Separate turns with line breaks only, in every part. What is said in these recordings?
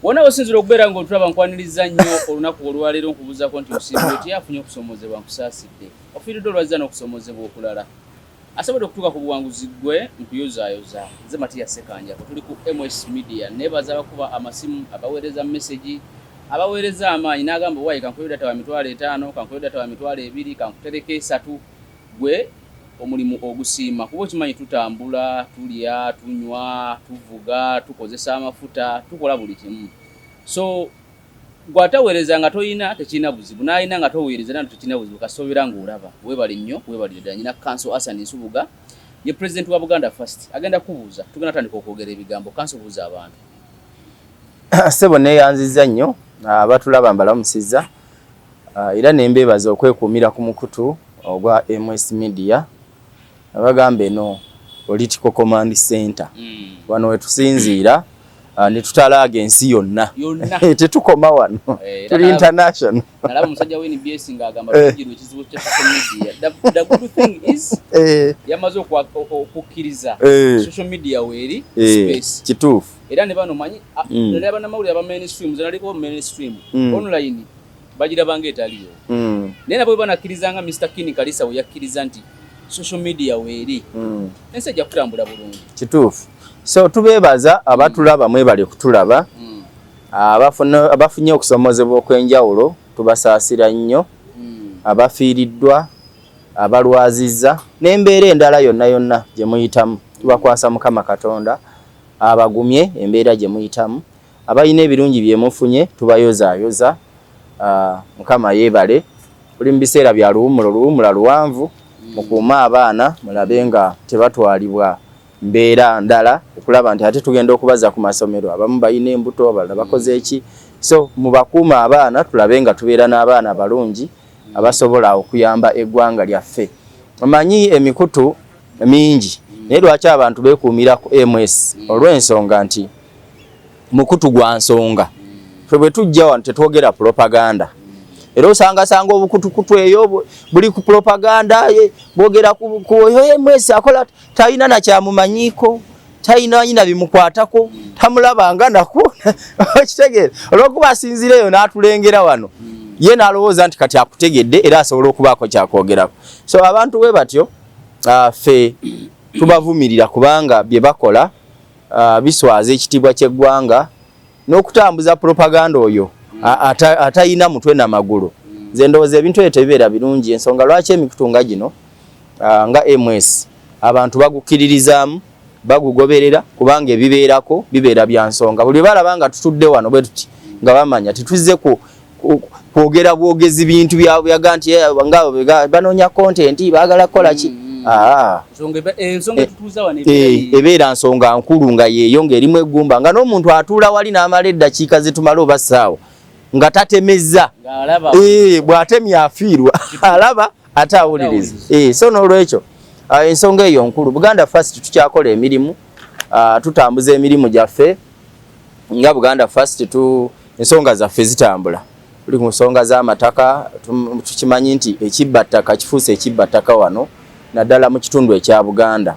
wona osinzira okubeera ng'otulaba nkwaniriza nnyo olunaku olwaleero nkubuuzako nti Osiibwe yafunye okusomozebwa nkusaasidde ofiiridde olwazza n'okusomozebwa okulala asobodde okutuuka ku buwanguzi gwe nkuyozaayoza nze Matias Ssekanjako tuli ku MS Media neebaza abakuba amasimu abaweereza message abaweereza amaanyi n'agamba waayi kankuwe data wa mitwalo 5 kankuwe data wa mitwalo 2 kankutereke 3 gwe omulimu ogusiima kuba okimanyi tutambula tulya tunywa tuvuga tukozesa amafuta tukola buli kimu so gwataweereza nga toyina tekina buzibu n'ayina nga toweereza nano tekina buzibu kasoobera ng'olaba weebale nnyo weebalire ddala nyina Council Hassan Nsubuga ye president wa Buganda First agenda kubuuza tugenda tandika okwogera ebigambo Council buuza abantu
Ssebo neeyanziza nnyo abatulaba mbalamusiza era nembeebaza okwekuumira ku mukutu ogwa MS Media abagamba eno Political Command Center wano wetusinziira ne tutalaaga ensi yonna tetukoma wano tuli international
nalaba musajja we NBS ng'agamba tugiru ekizibu kya social media the good thing is yamaze okukkiriza social media weeri space
kituufu
era ne bano manyi era bannamawulire aba mainstream zenaliko mainstream online bagirabanga etaliyo naye nabo banakkirizanga Mr. Kini Kalisa we yakkiriza nti social media weeri ensi ejja kutambula bulungi
kituufu so tubeebaza abatulaba mwebale kutulaba abafunye okusomozebwa okwenjawulo tubasaasira nnyo abafiiriddwa abalwazizza n'embeera endala yonna gye muyitamu tubakwasa Mukama Katonda abagumye embeera gye muyitamu abalina ebirungi bye mufunye tubayozaayoza Mukama yeebale buli mu biseera bya luwumula luwanvu mukuuma abaana mulabe nga tebatwalibwa mbeera ndala okulaba nti ate tugenda okubaza ku masomero abamu bayina embuto abalala bakoze eki so mubakuuma abaana tulabe nga tubeera n'abaana balungi abasobola okuyamba eggwanga lyaffe omanyi emikutu mingi naye lwaki abantu beekuumira ku MS olw'ensonga nti mukutu gwa nsonga ffe bwe tujja wano tetwogera propaganda era osanga obukutukutu eyo buli ku propaganda bwogera ku MS akola talina na kyamumanyiiko talina nyina bimukwatako tamulabanga nako okitegeera olwokuba asinzira eyo n'atulengera wano ye n'alowooza nti kati akutegedde era asobola okubaako kyakwogerako so abantu bwe batyo ffe tubavumirira kubanga bye bakola biswaza ekitiibwa ky'eggwanga n'okutambuza propaganda oyo atayina mutwe na magulu nze ndowooza ebintu ebyo tebibeera birungi ensonga lwaki emikutu nga gino nga MS abantu bagukkiririzaamu bagugoberera kubanga ebibeerako bibeera bya nsonga buli balaba nga tutudde wano bwe tuti nga bamanya tituzze kwogera bwogezi bintu byaga nti nga banoonya content baagala kukola ki ebeera nsonga nkulu nga yeeyo ng'erimu eggumba nga n'omuntu atuula wali n'amala eddakiika zitumala oba ssaawa nga tatemezza bw'atemya afiirwa alaba ate awuliriza so n'olwekyo ensonga eyo nkulu Buganda First tukyakola emirimu tutambuza emirimu gyaffe nga Buganda First ensonga zaffe zitambula tuli ku nsonga z'amataka tukimanyi nti ekibbattaka kifuuse ekibbattaka wano naddala mu kitundu ekya Buganda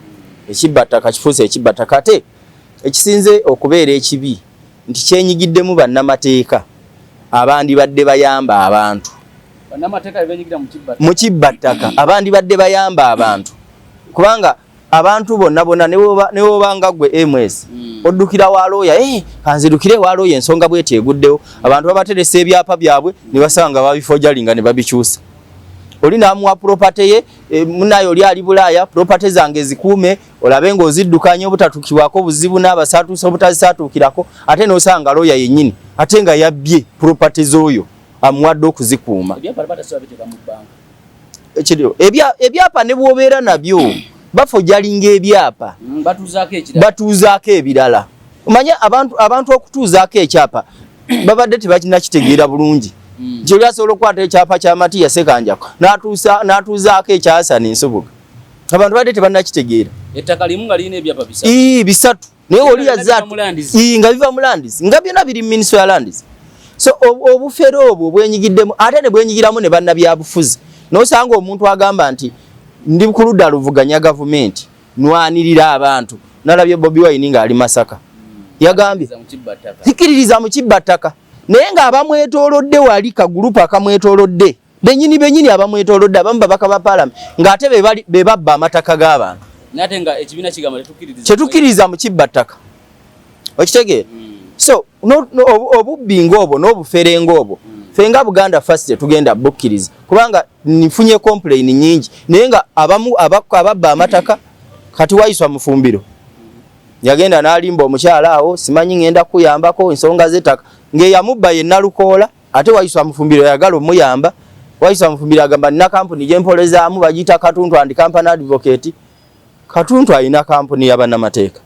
ekibbattaka kifuuse ekibbattaka ate ekisinze okubeera ekibi nti kyenyigiddemu bannamateeka abandi badde bayamba abantu mu kibbattaka abandi badde bayamba abantu kubanga abantu bonna ne wobanga gwe MS oddukira wa looya kanzidukire wa looya ensonga bwete eguddewo abantu babateresa ebyapa byabwe ne basanga babifojalinga ne babikyusa oli namuwa property ye munayo oli ali Bulaaya property zange zikuume olabe ng'oziddukanya obutatukibwako buzibu n'abasatuusa obutazisatuukirako ate n'osanga looya yennyini ate nga yabbye property z'oyo amuwadde okuzikuuma ebyapa ne bw'obeera nabyo bafojalinga ebyapa batuuzaako ebirala omanye abantu okutuuzaako ekyapa babadde tebakinakitegeera bulungi nti oli asobola okukwata ekyapa kya Matias Ssekanjako n'atuuzaako ekya Hassan Nsubuga abantu badde tebannakitegeera
ettaka limu nga lirina ebyapa
bisatu naye oli yazza nga biva mu Landis nga byonna biri mu Ministry ya Landis so obufere obwo bwenyigiddemu ate ne bwenyigiramu ne bannabyabufuzi n'osanga omuntu agamba nti ndi ku ludda luvuganya gavumenti nwanirira abantu nalabye Bobi Wine nga ali Masaka yagambye zikiririza mu kibbattaka naye nga abamwetoolodde wali kagurupu akamwetoolodde benyini abamwetoolodde abamu babaka ba parliament ng'ate be babba amataka g'abantu
nate nga ekibiina kigamba
tetukkiririza mu kibbattaka okitegeera so obubbi ng'obwo n'obufere ng'obwo ffe nga Buganda First tugenda bukkiriza kubanga nifunye complain nyingi naye nga abamu ababba amataka kati wayiswa mufumbiro yagenda n'alimba omukyala awo simanyi ngenda kuyambako ensonga z'ettaka ng'eyamubba ye Nalukoola ate wayiswa mufumbiro yagala omuyamba wayiswa mufumbiro agamba nina kampuni gyempolezaamu bagiyita Katuntu and Company Advocate Katuntu alina kampuni y'abannamateeka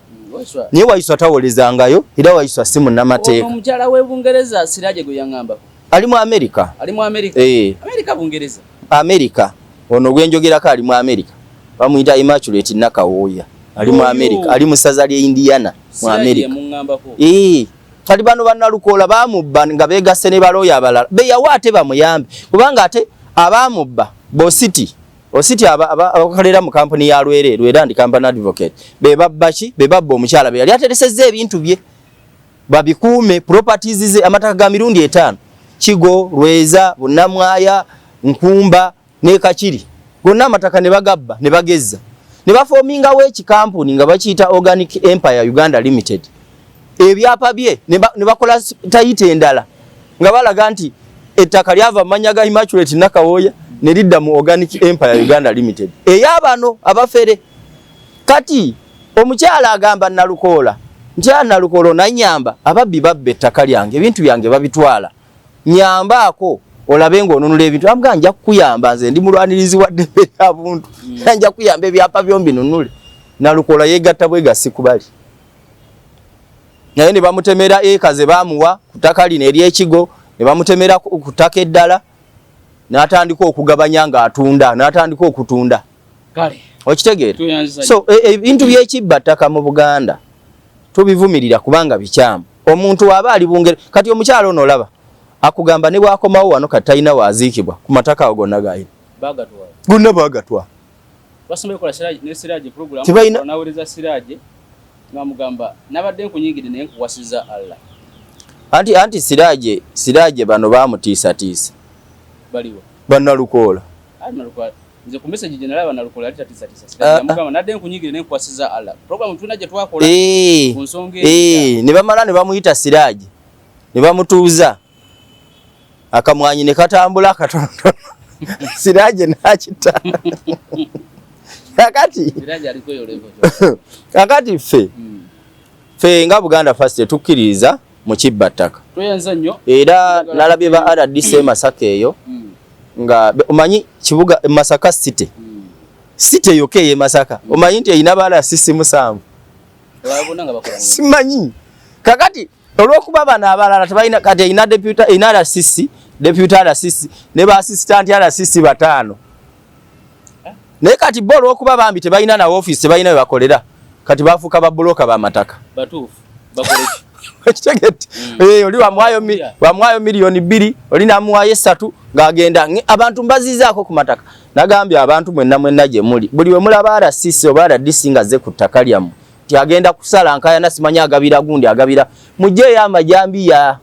naye wayiswa tawolezangayo era wayiswa si munnamateeka
omukyala w'Ebungereza Siraje gwe yaŋŋambako
ali mu America
America Bungereza
America ono gwenjogerako ali mu America bamuyita Immaculate Nakawooya ali mu America ali mu ssaza lya Indiana mu America kati bano bannalukoola baamubba nga beegasse ne balooya abalala beyawa ate bamuyambe kubanga ate abaamubba Ositi abakolera mu kampuni ya Lwera and Company Advocate bebabba ki bebabba omukyala be yali ateresezza ebintu bye babikuume properties ze amataka ga mirundi 5 Kigo Lweza Bunnamwaya Nkumba ne Kakiri gonna amataka ne bagabba ne bagezza ne bafominga w'eki kampuni nga bakiyita Organic Empire Uganda Limited ebyapa bye ne bakola tayite endala nga balaga nti ettaka lyava manya ga Immaculate Nakawooya ne lidda mu Organic Empire Uganda Limited eyabano abafere kati omukyala agamba Nalukoola nti Nalukoola nanyamba ababbi babbe ettaka lyange ebintu byange babitwala nyambaako olabe ng'onunula ebintu amga nja kukuyamba nze ndi mulwanirizi wa ddembe ly'abuntu nja kuyamba ebyapa byombi nunule Nalukoola yeegatta bwegasi kubali naye ne bamutemera eka ze baamuwa ku ttaka lino ery'ekigo ne bamutemera ku ttaka eddala n'atandika okugabanya ng'atunda n'atandika okutunda
kale
okitegeera so ebintu by'ekibbattaka mu Buganda tubivumirira kubanga bikyamu omuntu aba ali Bungere kati omukyalo ono olaba akugamba ne bwakomawo wano kati talina waaziikibwa ku mataka ago gonna gayina gonna bagatwa
basomye kola Siraje program nawuliriza Siraje ngamugamba nabadde nkunyigide naye nkuwasiza Allah
anti Siraje bano bamutiisa
baliwo
Bannalukoola
nze ku message general Bannalukoola ali tatisa ngamugamba nadde nkunyigide naye nkuwasiza Allah program tuna gye twakola ku nsonga
ne bamala ne bamuyita Siraje ne bamutuuza akamwanyi ne katambula katono Siraje nakita kakati ffe nga Buganda First tukkiririza mu kibbattaka era nalabye ba RDC Masaka eyo nga omanyi kibuga Masaka City yoke ye Masaka omanyi nti eyina bala sisi musanvu simanyi kakati olwokuba bana abalala tebalina kati eyina deputy RCC ne ba assistant RCC 5 naye kati bo olwokuba bambi tebalina na office tebalina we bakolera kati bafuuka babulooka b'amataka
batuufu bakoleki
kitegete oli wamwayo miliyoni 2 oli namuwayo 3 ng'agenda abantu mbazizaako ku mataka nagambye abantu mwenna gye muli buli we mulaba RCC oba RDC nga ze ku ttaka lyammwe ti agenda kusala nkayana simanyi agabira gundi agabira mujjeeyo amajambiya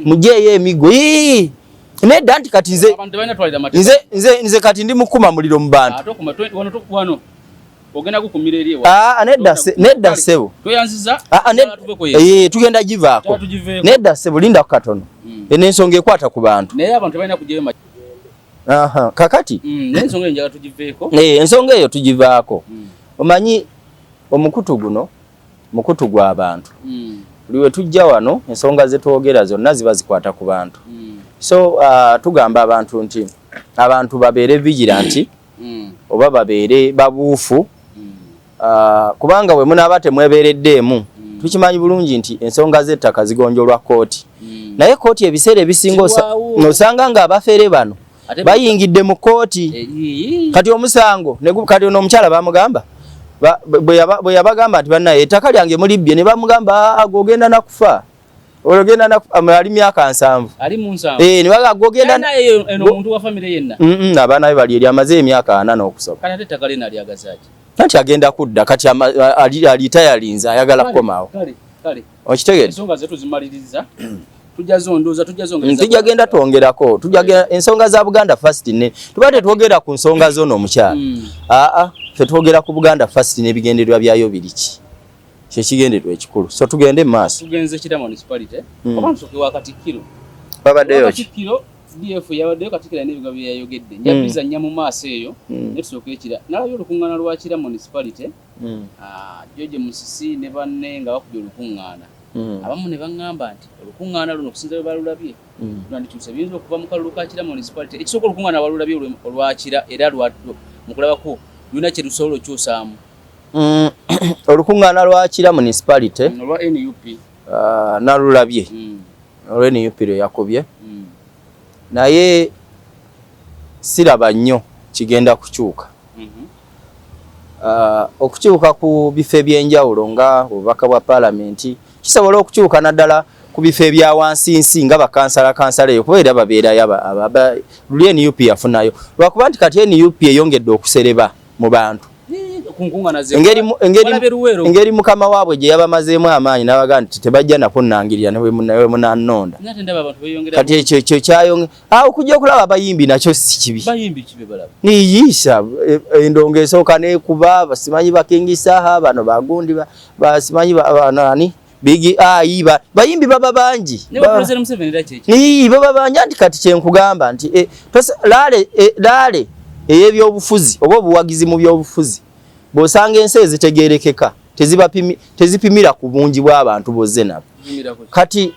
mujjeeyo emigo nedda nti kati nze kati ndi mukuma muliro mu bantu
ogenda gukumira eri ewa
nedda sebo
toyanziza
tugenda givaako nedda sebo linda ku katono n'ensonga ekwata ku bantu
naye abantu balina kujjayo
kakati
n'ensonga enjaga tugiveeko
ensonga eyo tugivaako omanyi omukutu guno mukutu gw'abantu buli we tujja wano ensonga ze twogera zonna ziba zikwata ku bantu so tugamba abantu nti abantu babeere vigilant oba babeere babuufu kubanga we munaaba temwebeereddeemu tukimanyi bulungi nti ensonga z'ettaka zigonjolwa kooti naye kooti ebiseera ebisinga osanga nga abafere bano bayingidde mu kooti kati omusango kati ono omukyala bamugamba bwe yabagamba nti bannaye ettaka lyange mulibbye ne bamugamba agogenda nakufa ologenda nakufa ali myaka 7
ali mu 7
ne baga agogenda
naye eno omuntu wa family yenna
abaana be bali eri amaze emyaka 4 n'okusoba
kati ettaka lina lyagazaaki
kati agenda kudda kati ali tayalinza ayagala kukomaawo okitegedde
ensonga zetu zimaliriza tujja
tujja genda twongerako ensonga za Buganda First ne tubadde twogera ku nsonga zo n'omukyala ffe twogera ku Buganda First n'ebigendererwa byayo biriki kye kigendererwa ekikulu so tugende mu maaso
tugenze Kira municipality oba nsoke wa Katikkiro
babaddeyo
Katikkiro DF yabaddeyo Katikkiro n'ebigambo bye yayogedde njabiriza nnya mu maaso eyo ne tusooka Kira nalabye olukuŋŋaana lwa Kira municipality George Musisi ne banne nga bakubye olukuŋŋaana abamu ne baŋŋamba nti olukuŋŋaana luno okusinza bwe balulabye lwandikyuse biyinza okuva mu kalulu ka Kira municipality ekisooka olukuŋŋaana balulabye olwa Kira era mu kulabako lulina kye lusobola okyusaamu
olukuŋŋaana lwa Kira municipality
olwa NUP
nalulabye olwa NUP lwe yakubye naye siraba nnyo kigenda kukyuka okukyuka ku bifo ebyenjawulo nga obubaka bwa paalamenti kisobola okukyuka naddala ku bifo ebya wansi nga bakansala eyo kuba era babeerayo luli NUP yafunayo lwakuba nti kati NUP eyongedde okusereba mu bantu engeri mukama waabwe gye yabamazeemu amaanyi n'abaga nti tebajja nakunnangirira newe munannonda kati ekyo kyayonge okujja okulaba abayimbi nakyo si kibi niyiisa endongo esooka nekuba basimanyi bakingisaha bano bagundi basimanyi banani bigi bayimbi baba bangi baba bangi anti kati kyenkugamba nti laale ey'ebyobufuzi oba obuwagizi mu byobufuzi bw'osanga ensi ezitegeerekeka tezipimira ku bungi bw'abantu bozze nabo kati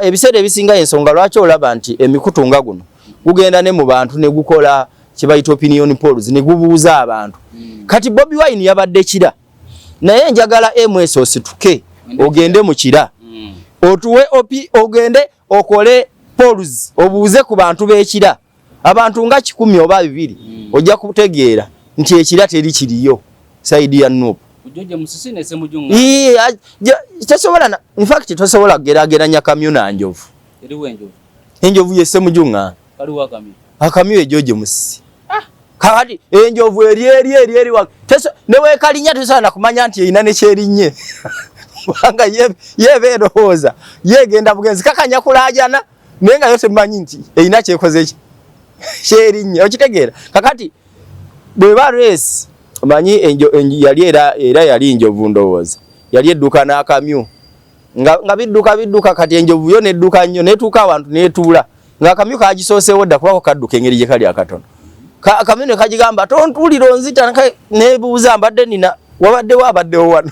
ebiseera ebisinga ensonga lwaki olaba nti emikutu nga guno gugenda ne mu bantu ne gukola kye bayita opinion polls ne gubuuza abantu kati Bobi Wine yabadde Kira naye njagala MS osituke ogende mu Kira otuwe ogende okole polls obuuze ku bantu b'Ekira abantu nga 10 oba 2 ojja kutegeera nti Ekira teri kiriyo saidi ya Nuupu
George Musisi ne Ssemujunga
tasobola in fact tasobola geraageranya kamyu na njovu enjovu ye Ssemujunga
kaliwa kamyu
akamyu George Musisi kati enjovu eri wa newe kalinya tusana kumanya nti ina ne kyerinnye wanga yebeerowooza yegenda bugenzi kakanya kulajana naye nga yose mmanyi nti ina kyekoze ki kyerinnye okitegeera kakati bwe ba race manyi yali era yali njovu ndowooza yali edduka n'akamyu nga bidduka kati enjovu yo nedduka nnyo netuuka abantu netuula nga akamyu kagisooseewo dda kubako kadduka engeri gye kali akatono akamyu ne kagigamba tontuulira onzita nebuuza mbadde nina abaddewo wano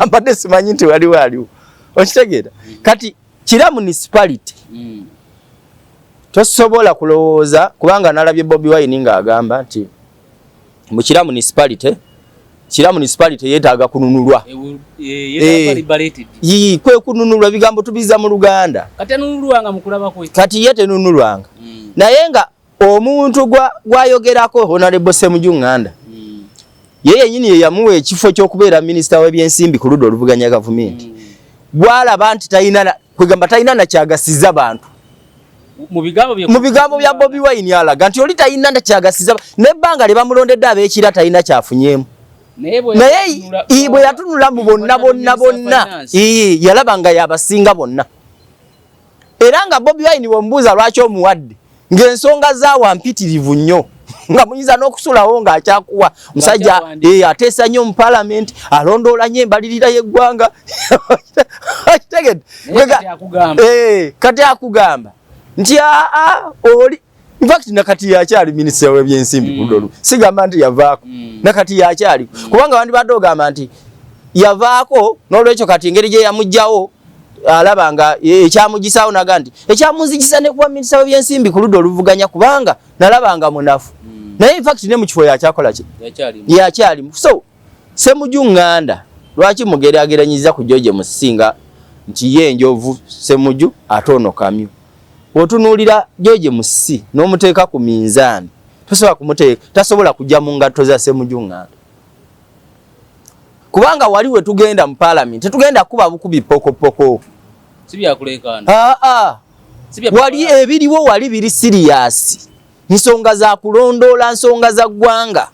mbadde simanyi nti waliwo okitegeera kati Kira municipality tosobola kulowooza kubanga nalabye Bobi Wine ng'agamba nti mu Kira municipality yeetaaga kununulwa kwe kununulwa bigambo tubiza mu Luganda kati ye tenunulwanga naye nga omuntu gwayogerako Honorable Ssemujunganda ye yennyini ye yamuwa ekifo ky'okubeera minisita w'ebyensimbi ku ludda oluvuganya gavumenti gwalaba nti talina nakyagasiza abantu mu bigambo bya Bobi Wine alaga nti oli talina nakyagasiza nebbanga lye bamulondedde ab'Ekira talina kyafunyeemu naye bwe yatunula mu bonna yalaba nga yabasinga bonna era nga Bobi Wine bw'omubuuza lwaki omuwadde ng'ensonga zaawa mpitirivu nnyo nga muyinza n'okusulawo ng'akyakuwa musajja ateesa nnyo mu paalamenti alondoola nnyo embalirira y'eggwanga kati akugamba nti oli in fact nakati yakyali minisita w'ebyensimbi kudolu sigamba nti yavaako nakati yakyali kubanga bandi badde ogamba nti yavaako n'olwekyo kati engeri gye yamugjawo alaba nga ekyamugisaawo naga nti ekyamunzigisa ne kuba minisita w'ebyensimbi ku ludda oluvuganya kubanga nalaba nga munafu naye in fact ne mu kifo yakyakola ki yakyalimu so Ssemujunganda lwaki mugeraageranyiza ku George Musinga nti ye enjovu Ssemuju ate ono kamyu otunuulira George Musisi n'omuteeka ku minzaani tasobola kujja mu ngatto za Ssemujunganda kubanga wali we tugenda mu paalamenti tetugenda kuba bukubi pokopoko wali ebiriwo wali biri siriyasi nsonga za kulondoola nsonga za ggwanga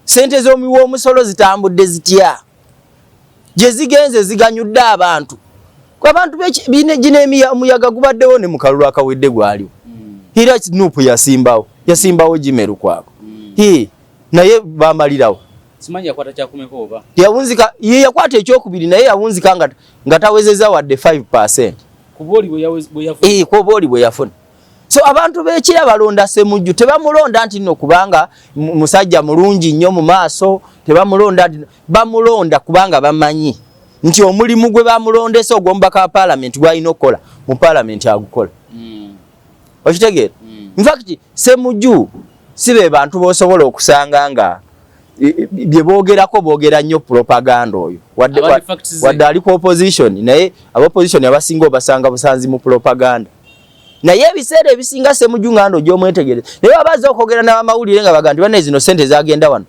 sente z'omuwa omusolo zitambudde zitya gye zigenze ziganyudde abantu abantu gino omuyaga gubaddewo ne mu kalulu akawedde gwaliwo era Nuupu yasimbawo Gimerukwako naye bamalirawo
simanyi yakwata kyakumeko oba
yawunzika ye yakwata ekyokubiri naye yawunzika nga tawezeza wadde 5%. Kubooli bwe yafuna. So abantu b'ekira balonda Ssemujju tebamulonda nti nno kubanga musajja mulungi nnyo mu maaso, tebamulonda bamulonda kubanga bamanyi nti omulimu gwe bamulondesa ogw'omubaka wa Parliament gwalina okukola mu Parliament agukola. Okitegeera? In fact Ssemujju si be bantu b'osobola okusanga nga bye boogerako boogera nnyo propaganda oyo wadde ali ku opposition naye ab'opposition abasinga obasanga busanzi mu propaganda. Naye ebiseera ebisinga Ssemujju ng'ando gy'omwetegereza naye abazza okwogera n'abamawulire nga bagamba bane zino ssente zagenda wano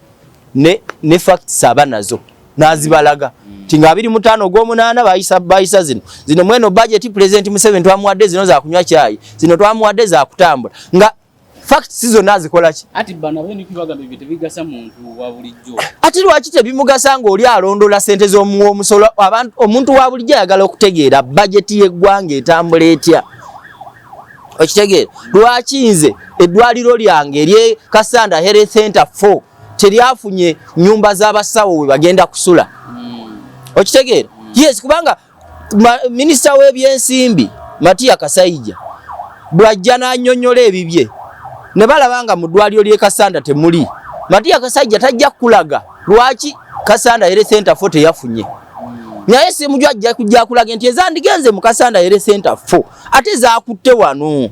ne facts aba nazo n'azibalaga nti nga 25 ogw'omunaana bayisa zino mweno budget President Museveni twamuwadde zino za kunywa caayi zino twamuwadde za kutambula nga facts zonna azikola ki
ati bana bene kibagamba ebyo tebigasa muntu wa bulijjo
ati lwaki tebimugasa ng'oli alondola ssente z'omusolo omuntu wa bulijjo ayagala okutegeera budget y'eggwanga etambula etya. Okitegeera lwaki nze eddwaliro lyange ery'e Kasanda Health Center 4 teryafunye nyumba z'abasawo we bagenda kusula. Okitegeera yes kubanga minisita w'ebyensimbi Matiya Kasaija bwajja n'annyonnyola ebibye ne balabanga mu ddwaliro ly'e Kasanda temuli Matiya Kasaija tajja kulaga lwaki Kasanda Health Center 4 teyafunye. Naye Ssemujju ajja kujja kulaga nti ezandigenze mu Kasanda Health Center 4 ate zaakutte wano.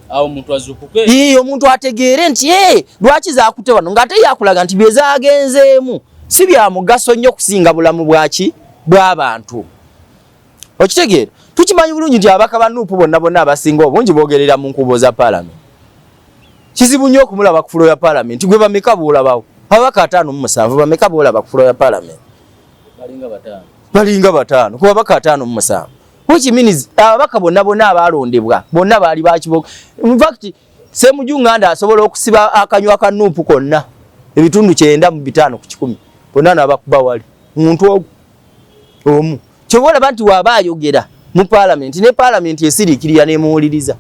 Awo omuntu azukuke.
Omuntu ategeere nti lwaki zaakutte wano ng'ate yakulaga nti bye zaagenzeemu si bya mugaso nnyo kusinga bulamu bw'abantu. Okitegeera tukimanyi bulungi nti abaka ba Nuupu bonna abasinga obungi boogerera mu nkubo za Parliament. Kizibu nnyo okumulaba ku fulo ya Parliament gwe bameka boolabawo ababaka 57 bameka boolaba ku fulo ya Parliament. Balinga batano kuba baka 57 which means ababaka bonna abalondebwa bonna baali bakiboga. In fact Ssemujju ng'anda asobola okusiba akanywa ka Nuupu konna ebitundu 9 mu 5 ku 10 bonna n'abakuba wali muntu omu kyobola bantu waba ayogera mu Parliament ne Parliament esiriikirira n'emuwuliriza.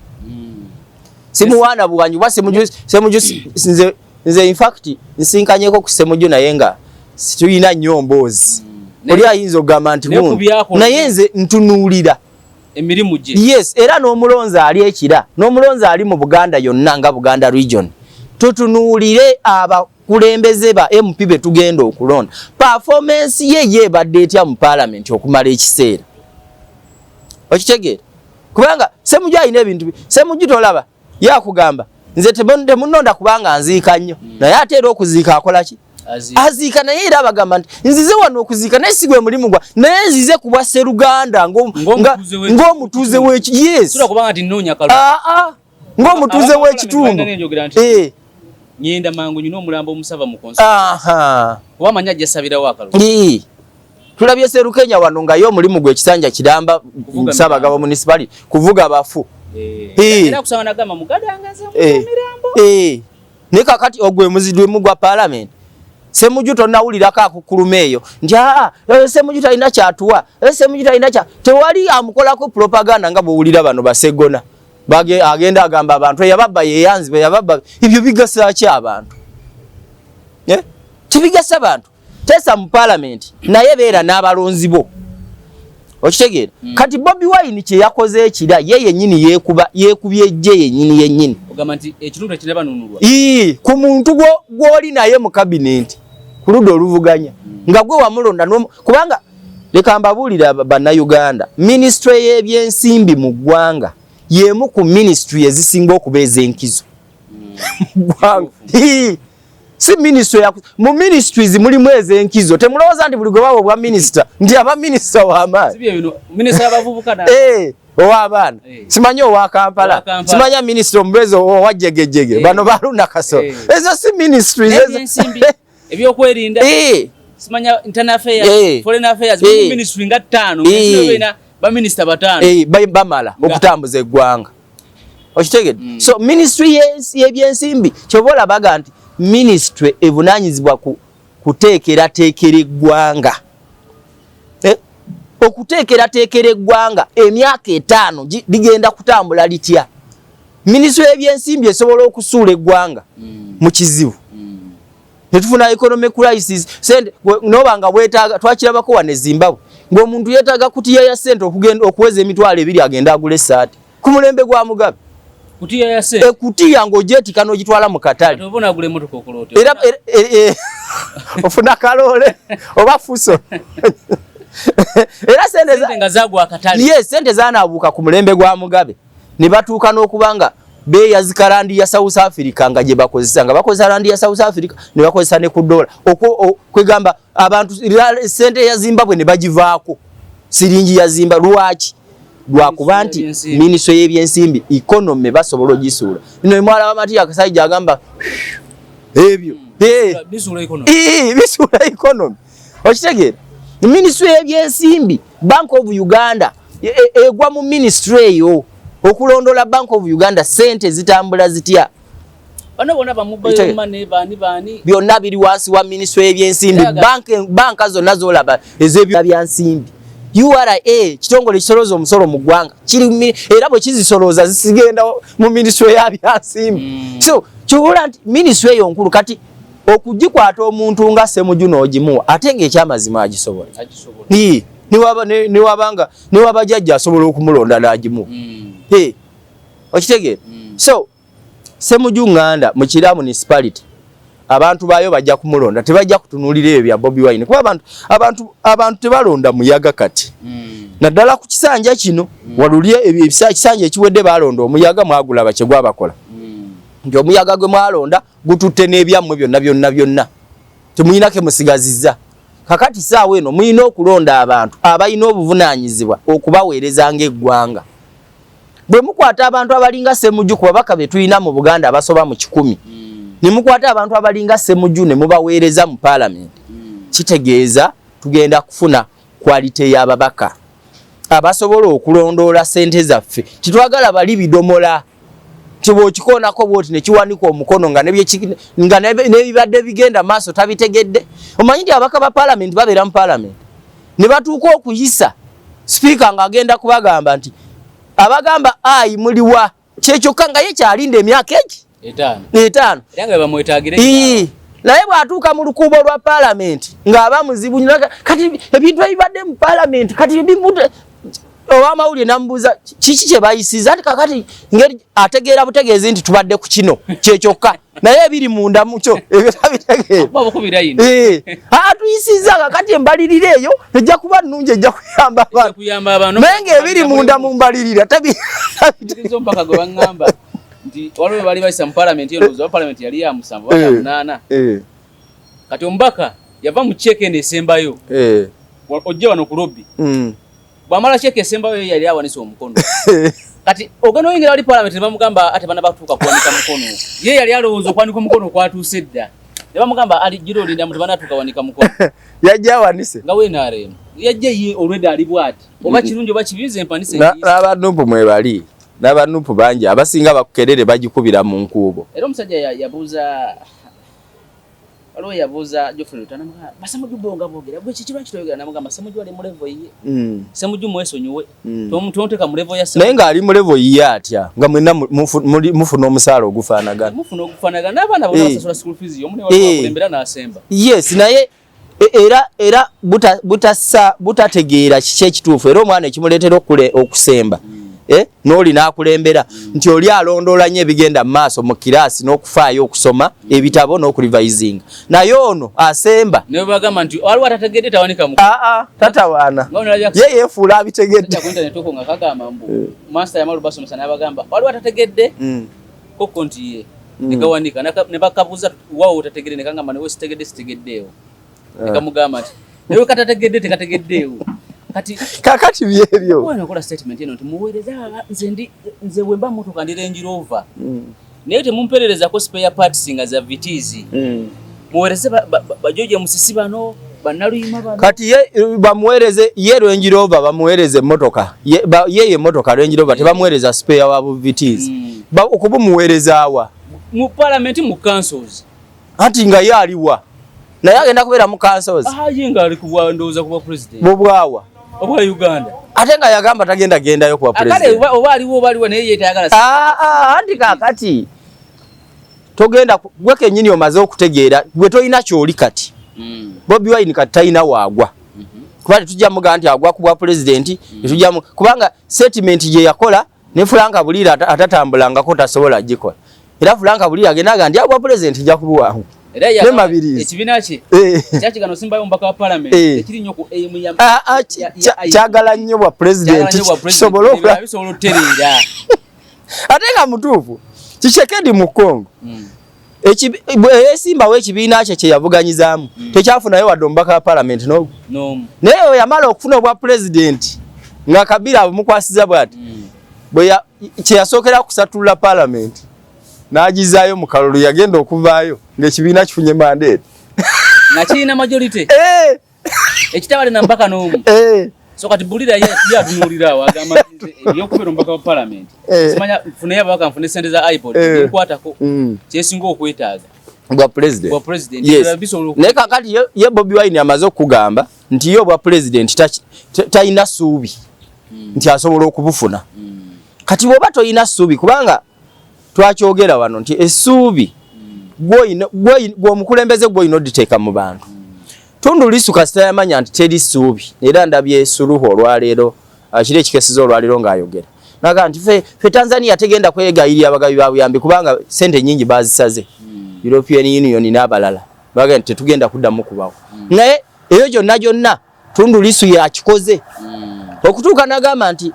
Simuwaana buwanyu bwa Ssemujju nze in fact nsinkanyeko ku Ssemujju naye nga situyina nnyo mboozi. Oli ayinza okugamba nti naye nze ntunuulira
emirimu gye.
Yes era n'omulonzi ali ekira n'omulonzi ali mu Buganda yonna nga Buganda region tutunuulire abakulembeze ba MP be tugenda okulonda performance ye yeebadde etya mu Parliament okumala ekiseera. Okitegeera kubanga Ssemujju alina ebintu Ssemujju tolaba yakugamba nze temunonda kubanga nziika nnyo naye ate era okuziika akola ki aziika naye era abagamba nti nzize wano okuziika naye si gwe mulimu gwa naye nzize ku bwa Sseruganda ng'omutuuze w'eki yes ng'omutuuze w'ekitundu
nyenda mangu nyina omulambo omusava mu konsa kuba manya jasabirawo akalulu
tulabye Sserukenya wano nga yo omulimu gwe ekisanja kiramba Ssaabagabo municipality kuvuga bafu
era kusanga nagamba mugadangaza mu mirambo
ne kakati ogwe muzidwe mu gwa Parliament Ssemujju tonnawulirako akukuluma eyo nti Ssemujju talina kyatuwa Ssemujju talina kya tewali amukolako propaganda nga bw'owulira bano basegona agenda agamba abantu eyababba yeyanzibe yababba ebyo bigasa ki abantu kibigasa abantu tesa mu Parliament naye beera n'abalonzi bo. Okitegeera kati Bobi Wine kye yakoze ekira ye yennyini yeekubye ejje yennyini
ogamba nti ekitundu kinabanunulwa
ku muntu gw'oli naye mu cabinet ku ludda oluvuganya nga gwe wamulonda kubanga leka mbabuulira bannayuganda ministry y'ebyensimbi mu ggwanga y'emu ku ministry ezisinga okuba ez'enkizo si ministry mu ministries mulimu ez'enkizo temulowooza nti buli gwe baba obwa minisita nti aba minisita w'amaanyi ow'abaana simanyi owa Kampala simanya minisita omubeezi owa Jegejege bano balunda Kasolo ezo si ministries
ebyokwerinda simanya internal affairs foreign affairs ministry nga 5 baminisita 5
bamala okutambuza eggwanga. Okitegedde so ministry y'ebyensimbi kyobola baga nti ministry evunaanyizibwa kuteekerateekera eggwanga okuteekerateekera eggwanga emyaka 5 ligenda kutambula litya? Minisitule y'ebyensimbi esobola okusuula eggwanga mu kizibu. Netufuna economic crisis sente nobanga bwetaaga twakirabako wane Zimbabwe ng'omuntu yeetaaga kutiya ya sente okugenda okuweza emitwalo 2 agenda agula essaati ku mulembe gwa Mugabe.
Kutiya ya sente
ekutiya ng'ogyetika n'ogitwala mu katale
obona agula emmotoka okuloote
era ofuna kalole oba fuso era sente
nga zagwa akatale.
Yes, sente zanaabuuka ku mulembe gwa Mugabe ne batuuka n'okubanga beya zikarandi ya South Africa nga gye bakozesa nga bakozesa randi ya South Africa ne bakozesa ne ku dola kwegamba abantu sente ya Zimbabwe ne bagivaako siringi ya Zimbabwe lwaki lwakuba nti minisitule y'ebyensimbi economy basobola ogisuula nno emwala w'amati yakasajja agamba ebyo bisuula economy okitegeera minisitule y'ebyensimbi Bank of Uganda egwa mu ministry eyo okulondola Bank of Uganda sente zitambula zitya
bano bona bamubayo mane bani
byonna biri wansi wa ministry y'ebyensimbi banka zonna zolaba ez'ebyansimbi URA kitongole kisoloza omusolo mu ggwanga kiri era bwe kizisoloza zisigenda mu ministry y'ebyansimbi so kiwula nti ministry eyo nkulu kati okugikwata omuntu nga Ssemujju n'ogimuwa ate ng'ekyamazima agisobola niwaba jjajja asobola okumulonda n'agimuwa okitegeera so Ssemujju Nganda mu Kira municipality abantu bayo bajja kumulonda tebajja kutunulira ebyo bya Bobi Wine kuba abantu tebalonda muyaga kati naddala ku kisanja kino walulye ekisanja ekiwedde balonda omuyaga mwagula bache gwabakola nti omuyaga gwe mwalonda gututte n'ebyammwe byonna temuyinake musigaziza kakati saawa eno muyina okulonda abantu abayina obuvunaanyizibwa okubaweereza ng'eggwanga bwe mukwata abantu abalinga Ssemujju ku babaka be tulina mu Buganda abasoba mu 100 ne mukwata abantu abalinga Ssemujju ne mubaweereza mu parliament kitegeeza tugenda kufuna quality y'ababaka abasobola okulondoola sente zaffe titwagala bali bidomola kibokikoonako bwoti ne kiwanika omukono nga n'ebibadde bigenda maaso tabitegedde omanyi nti ababaka ba parliament babeera mu parliament ne batuuka okuyisa speaker ng'agenda kubagamba nti abagamba ayi muliwa kyekyokka nga ye kyalinda emyaka egi 5
era bamwetaagire
naye bw'atuuka mu lukuubo lwa parliament ng'aba muzibu kati ebintu ebibadde mu parliament kati bimute ow'amawulire namubuuza kiki kye bayisiza ati kakati ngeri ategeera butegeezi nti tubadde ku kino kyekyokka naye ebiri munda mukyo ebyo tabitegeera tuyisiza kakati embalirira eyo ejja kuba nnungi ejja kuyamba abantu naye ng'ebiri munda mu mbalirira
mpaka gwe baŋŋamba nti waliwo bali bayisa mu parliament yolooza parliament yali ya 7 kati omubaka yava mu check eno esembayo ojja wano ku lobby bwamala check esembayo yali awanisa omukono kati ogenda oyingira wali parliament ne bamugamba ate bana batuuka kuwanika mukono ye yali alowooza okwanika omukono okwatuuse dda ne bamugamba ali jjira olinda mu tebanatuuka wanika mukono
yajja awanise
nga weenaaremu yajja ye olwedde ali bw'ati oba kirungi oba kibize empanise
n'abanumpu mwe bali n'abanumpu bangi abasinga bakukerere bagikubira mu nkuubo
era omusajja yabuuza waliwo yabuuza Geoffrey Lutana Ssemujju bonga boogera bwe kiki lwaki toyogera namugamba Ssemujju ali mu level ye Ssemujju mwesonyiwe tomuteeka mu level ya Ssemujju
naye ng'ali mu level ye atya nga mwenna mufuna omusaala ogufaanagana
n'abaana bonna basasula school fees omune wakulembera n'asemba
yes naye era butategeera kiki ekituufu era omwana ekimuleetera okusemba n'oli n'akulembera nti oli alondoola nnyo ebigenda mu maaso mu kiraasi n'okufaayo okusoma ebitabo n'okurivayizinga naye ono asemba
naye bagamba nti waliwo atategedde tawanika mu
tatawaana ye yeefuula abitegedde
ku internet okwo nga kagamba mbu master yamalu basomesa n'abagamba waliwo atategedde koko nti ye nekawanika ne bakabuuza waawo otategedde ne kangamba newe sitegeddeewo ne kamugamba nti newe katategedde tekategeddeewo
kakati byebyo
wana kola statement eno nti muweereza nze bwe mba mmotoka ndi Range Rover naye temumperereza ko spare parts nga za vitizi muweereze bajoje musisi bano banaluyima bano
kati ye bamuweereze ye Range Rover bamuweereze emmotoka ye emmotoka Range Rover tebamuweereza spare wa vitizi okubumuweerezaawa
mu parliament mu councils
ati nga ye aliwa naye agenda kubeera mu councils
ye nga ali kubwa ndowooza kuba president
bubwawa
obwa Uganda
ate nga yagamba tagenda gendayo kwa president
akale obaliwo naye yetayagala
andi kakati togenda gwe kenyini omaze okutegeera gwe toyina kyoli kati Bobi Wine kati tayina waagwa kuba tujja muga nti agwa ku bwa president tujja kubanga statement je yakola ne Franka Bulira atatambulangako tasobola gikola era Franka Bulira agenda ndi agwa president ja kuluwangu
era ya ekibina kye kyachi kano simba yombaka wa parliament ekiri nnyo ku aim ya
kyagala nnyo bwa president kisobola
oterera
ate nga mutuufu Tshisekedi mu Congo Simba w'ekibiina kye yavuganyizaamu tekyafunayo wadde omubaka wa parliament no naye yamala okufuna obwa president nga Kabila amukwasiza bwati bwe kye yasookera kusatulula parliament n'agizaayo mu kalulu yagenda okuvaayo ng'ekibiina kifunye mandate
nga kirina majority ekitawale na mpaka n'omu so kati Bulira yatunulira awo agamba ebyokubera omubaka wa parliament simanya nfune yabaka nfune sente za iPod nkwatako kyesinga okwetaaga
bwa president naye kakati ye Bobi Wine amaze okugamba nti yo bwa president tayina ssuubi nti asobola okubufuna kati bwoba toyina ssuubi kubanga twakyogera wano nti essuubi gwomukulembeze gwoyina oditeeka mu bantu Tundu Lissu kasita yamanya nti teri ssuubi era ndabye Suluhu olwaleero akiri ekikesizo olwaleero ng'ayogera naga nti fe Tanzania tegenda kwegayirira abagabi ba buyambi kubanga sente nyingi bazisaze European Union n'abalala baga nti tetugenda kuddamu kubawo naye eyo gyonna Tundu Lissu yakikoze okutuuka nagamba nti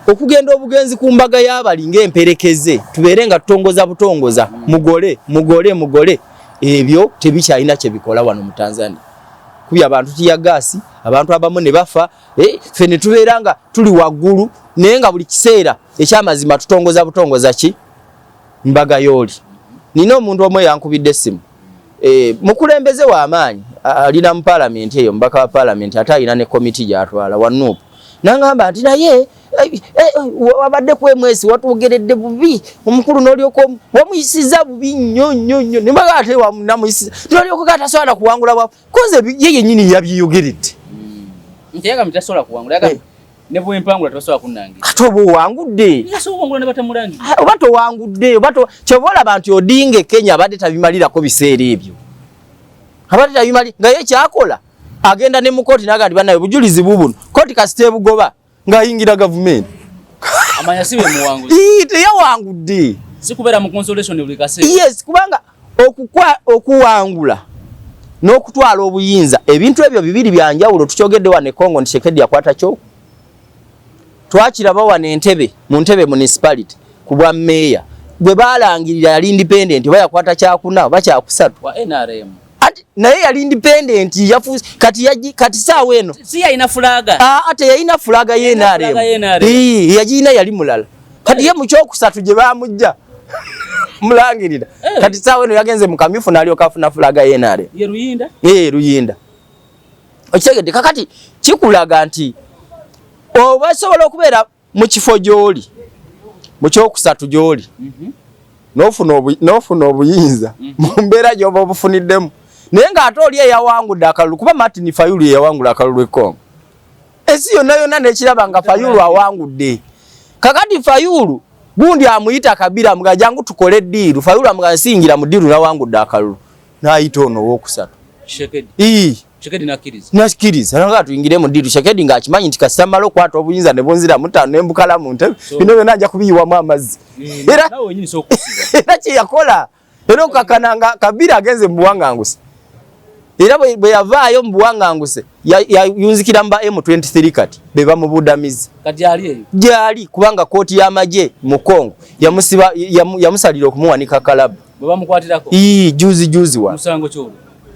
okugenda obugenzi ku mbaga y'abalinga emperekeze tubeere nga tutongoza butongoza mugole ebyo tebikyalina kye bikola wano mu Tanzania kubi abantu tiya gasi abantu abamu ne bafa fe ne tubeera nga tuli waggulu naye nga buli kiseera ekyamazima tutongoza butongoza ki mbaga yoli nina omuntu omwe yankubidde essimu mukulembeze w'amaanyi alina mu parliament eyo mbaka wa parliament ate alina ne committee gy'atwala wanuupu nangamba nti naye wabadde kwemwesi watugeredde bubi omukulu n'olyoko wamuyisiza bubi nnyo ne mbaga ate namuyisiza n'olyoko katasobola kuwangula bwa koze ye yennyini yabyeyogeredde
nti yaga mitasobola kuwangula yaga ne bwempangula tasobola kunnangira
ate oba owangudde
yasobola kuwangula ne batamulangira
oba towangudde kyova olaba nti Odinga Kenya abadde tabimalirako biseera ebyo abadde tabimalira nga ye kyakola agenda ne mu kooti naga ndi banayo bujulizi bubuno kooti kasite bugoba ng'ayingira gavumenti
amanya siwe muwanguzi
teyawangudde
sikubera mu consolation buli kaseera
yes kubanga okuwangula n'okutwala obuyinza ebintu ebyo bibiri byanjawulo tukyogedde wane Congo nti Tshisekedi yakwata kyo twakiraba wane Entebbe mu Entebbe municipality ku bwa meya bwe balangirira yali independent oba yakwata kyakuna oba kyakusatu
wa NRM
naye yali independent yafuuse kati saawa eno
si yalina fulaga
ate yalina fulaga ye NRM yagina yali mulala kati ye mu kyokusatu gye bamujja mulangirira kati saawa eno yagenze mu kamyufu n'alyoka afuna fulaga ye NRM
ye
Ruyinda okitegedde kakati kikulaga nti oba osobola okubeera mu kifo gy'oli mu kyokusatu gy'oli n'ofuna obuyinza mu mbeera gy'oba obufuniddemu naye ng'ate oli eyawangudde akalulu kuba Martin Fayulu yawangula akalulu e Congo ensi yonna nekiraba nga Fayulu awangudde kakati Fayulu gundi amuyita Kabila mga jangu tukole ddiiru Fayulu amugasingira mu ddiiru nawangudde akalulu n'ayita ono ow'okusatu
Tshisekedi
nakiriza nanga tuyingire mu ddiiru Tshisekedi ng'akimanyi nti kasita mmala okwata obuyinza ne bunzira mutaano ne mbukala mu Ntebbe bino byonna nja kubiyiwamu amazzi era kye yakola era okakananga Kabila agenze mu buwanganguse era bwe yavaayo mu buwanganguse yayunzikira mba M23 kati be bamubudamiza
kati ali eyo
gyali kubanga kooti y'amagye mu Congo yamusalira okumuwanika kalabu
bwe bamukwatirako
juzi wa
musango kyolo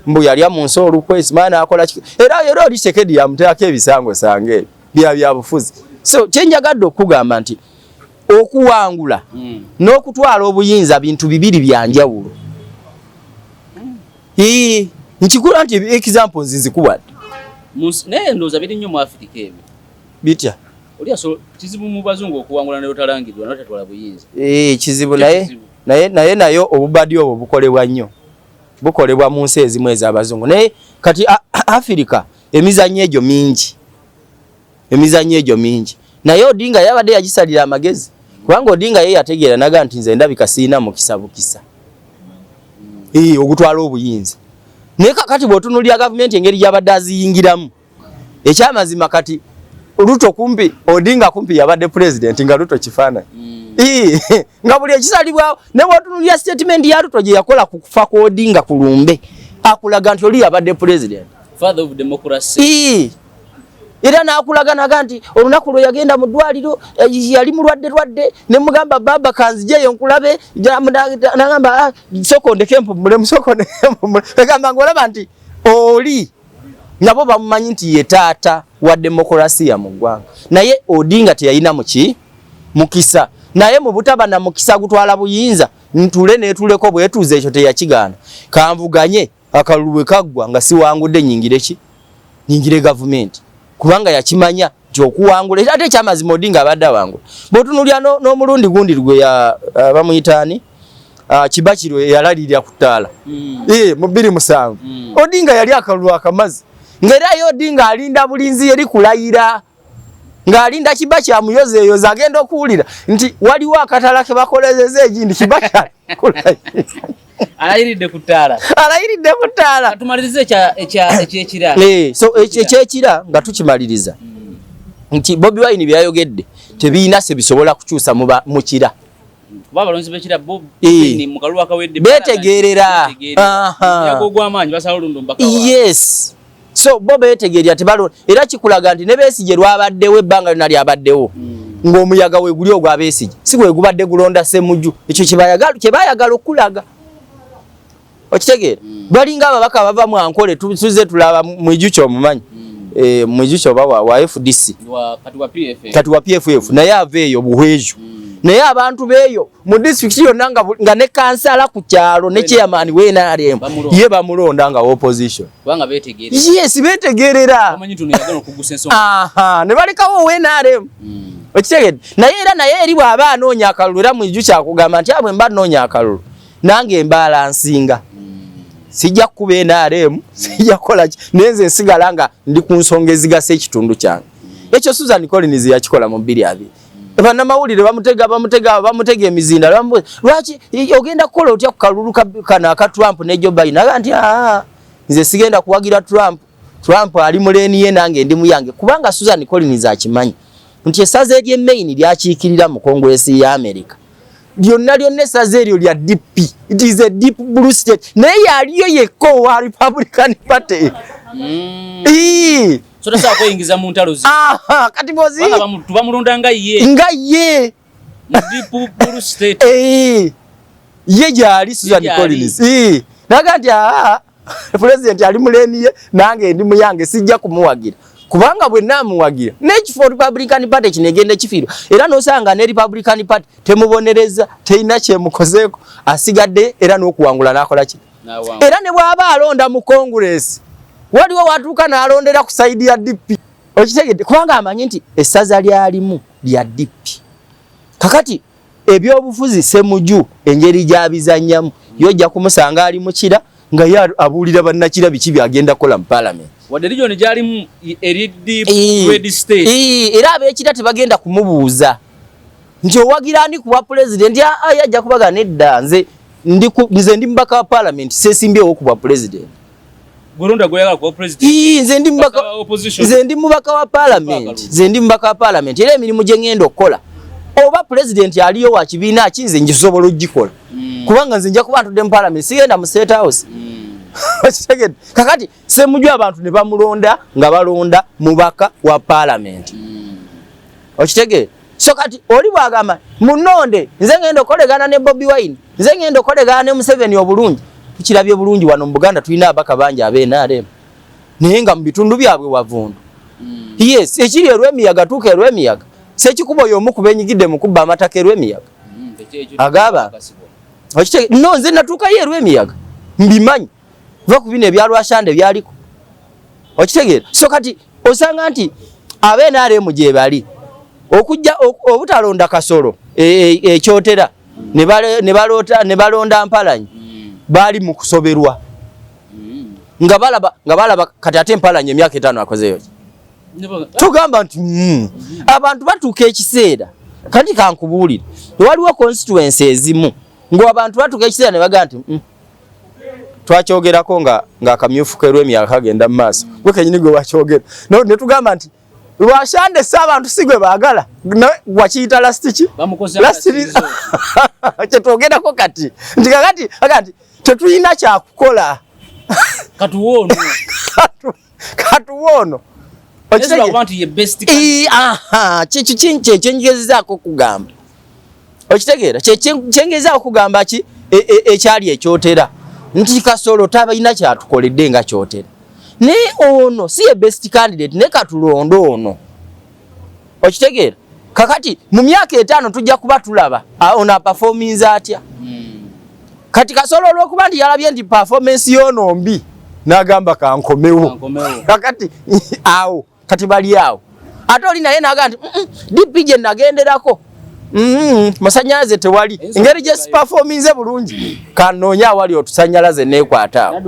mbu yali amunso olukwesi maana akola era oli Tshisekedi yamuteako ebisango sange bya bufuzi so kyenjagadde okugamba nti okuwangula n'okutwala obuyinza bintu bibiri byanjawulo nkikula nti examples nzikuwadde
naye ndowooza biri nnyo mu Afrika ebyo
bitya
oli kizibu mu bazungu okuwangula naye otalangirwa n'otatwala buyinza
kizibu naye obubadi obwo bukolebwa nnyo bukolebwa mu nsi ezimu ez'abazungu naye kati Afrika emizannyo egyo mingi emizannyo egyo mingi naye Odinga yabadde yagisalira amagezi kubanga Odinga ye yategeera naga nti nze ndabika siina mukisa bukisa ogutwala obuyinza naye kakati bw'otunuulira gavumenti engeri gy'abadde aziyingiramu ekyamazima kati Ruto kumpi Odinga kumpi yabadde president nga Ruto kifaananyi nga buli ekisalibwawo ne bw'otunuulira statement ya Ruto gye yakola ku kufa kwa Odinga ku lumbe akulaga nti oli yabadde president
father of democracy
era nakulaga naga nti olunaku lwe yagenda mu ddwaliro yali mulwadde ne mugamba baba kanzijeyo nkulabe nagamba soko ndeke mpumule musoko mpumule agamba ngolaba nti oli nabo bamumanyi nti ye taata wa demokrasia mu ggwanga naye Odinga teyalina muki mukisa naye mu butaba na mukisa gutwala buyinza ntule netuleko bwetuze ekyo teyakigaana kanvuganye akalulwe kaggwa nga siwangudde nyingire government kubanga yakimanya nti okuwangula ate ekyamazima Odinga abadde awangula bw'otunuulira n'omulundi gundi lwe bamuyitaani Kibakiro yalalirira ku ttaala mu 2007 Odinga yali akalulu akamazi ng'era ye Odinga alinda bulinzi yeri kulayira ng'alinda Kibaki amuyozeeyoza agenda okuwulira nti waliwo akatala ke bakolezeza egindi Kibaki kulayira
alayiridde ku ttaala tumalirize ekyekira
so ekyekira nga tukimaliriza nti Bobi Wine byayogedde tebiina se bisobola kukyusa mu kira
babalonzi bekira Bobi mu kalulu akawedde
betegerera
yagogwamaanyi basala olundo mpaka
yes so Bobi betegerera tebalo era kikulaga nti ne Besigye lwabaddewo ebbanga lyonna lyabaddewo ng'omuyaga we guli ogwa Besigye si gwe gubadde gulonda Ssemujju ekyo kyebayagala okulaga okitegeera balinga ababaka bava mu Ankole tuze tulaba Mwijuki omumanyi Mwijuki oba wa FDC kati wa PFF naye aveeyo buhweju naye abantu beeyo mu district yonna nga ne kansala ku kyalo ne chairman we NRM ye bamulonda nga opposition
kubanga betegerera
yes betegerera
amanyi tuno yagala okugusa ensonga
ne balekawo we NRM okitegeera naye eri bw'aba anoonya akalulu era Mwijuki akugamba nti abwe mba noonya akalulu nange mbaala nsinga sijja kuba NRM sijja kola nenze nsigala nga ndi ku nsonga ezigasa ekitundu kyange ekyo Susan Collins yakikola mu 2020 bana mawulire bamutega emizinda lwaki ogenda kukola otya ku kalulu kana aka Trump ne Joe Biden aga nti nze sigenda kuwagira Trump ali muleni ye nange ndi muyange kubanga Susan Collins akimanyi nti esaza erye main lyakiikirira mu Congress ya America lyonna esaza eryo lya DP it is a deep blue state naye yaliyo yekko wa Republican Party
so tasa kuyingiza mu ntalo zi
kati bozi
tubamulonda nga ye deep blue state
ye jali Susan Collins naga nti president ali muleni ye nange ndi muyange sijja kumuwagira kubanga bwe namuwagira n'ekifo Republican Party kinegenda kifiiro era nosanga ne Republican Party temubonereza teina kyemukozeeko asigadde era n'okuwangula nakola ki era ne bw'aba alonda mu Congress waliwo watuuka n'alondera ku saidi ya DP okitegedde kubanga amanyi nti essaza lyalimu lya DP kakati ebyobufuzi Ssemujju engeri gy'abizannyamu yojja kumusanga ali mu kira nga ye abuulira bannakira biki byagenda kukola mu Parliament
wadde region gyalimu eri deep red state
era ab'ekira tebagenda kumubuuza nti owagira ndi kuba president yajja kubaga nedda nze ndi mubaka wa Parliament sesimbyewo kuba president
Burundi goyala kuba president
nze ndi mubaka wa Parliament era emirimu gye ngenda okukola oba president aliyo wa kibiina ki nze njisobola ogikola kubanga nze nja kuba ntudde mu Parliament sigenda mu State House kakati Ssemujju abantu ne bamulonda nga balonda mubaka wa Parliament okitegeera so kati oli bwagamba munonde nze ngenda okolegana ne Bobi Wine nze ngenda okolegana ne Museveni obulungi tukirabye bulungi wano mu Buganda tulina abaka bangi ab'NRM naye nga mu bitundu byabwe wavundu yes ekiri erw'emiyaga tuuka erw'emiyaga sekikubo y'omu ku benyigidde mu kubba amataka erw'emiyaga agaba okitegeera no nze natuuka ye erw'emiyaga mbimanyi va ku bino ebyalwashande byaliko okitegeera so kati osanga nti ab'NRM gye bali okujja obutalonda Kasolo ekyotera ne balonda Mpalanyi bali mu kusoberwa nga balaba kati ate Mpalanyi emyaka 5 akozeyo tugamba nti abantu batuuka ekiseera kati kankubuulire waliwo constituency ezimu ng'abantu batuuka ekiseera ne bagamba nti twakyogerako nga akamyufu kerwa emyaka kagenda mu maaso gwe kenyini gwe wakyogera ne tugamba nti lwashande abantu si gwe baagala wakiyita kyetwogerako kati nti kakati tetulina kyakukola katuwoono kyengezezaako okugamba okitegeera kyengezezaako okugamba ki ekyali ekyotera nti Kasolo tabalina kyatukoledde nga kyotera naye ono si ye best candidate ne katulondo ono okitegeera kakati mu myaka 5 tujja kuba tulaba ono performance atya kati Kasolo olw'okuba nti yalabye nti performance yono mbi n'agamba kankomewo kakati awo kati bali awo ate oli naye n'agamba nti DP gye nagenderako masanyalaze tewali engeri gye performance bulungi kanoonya awali otusanyalaze neekwata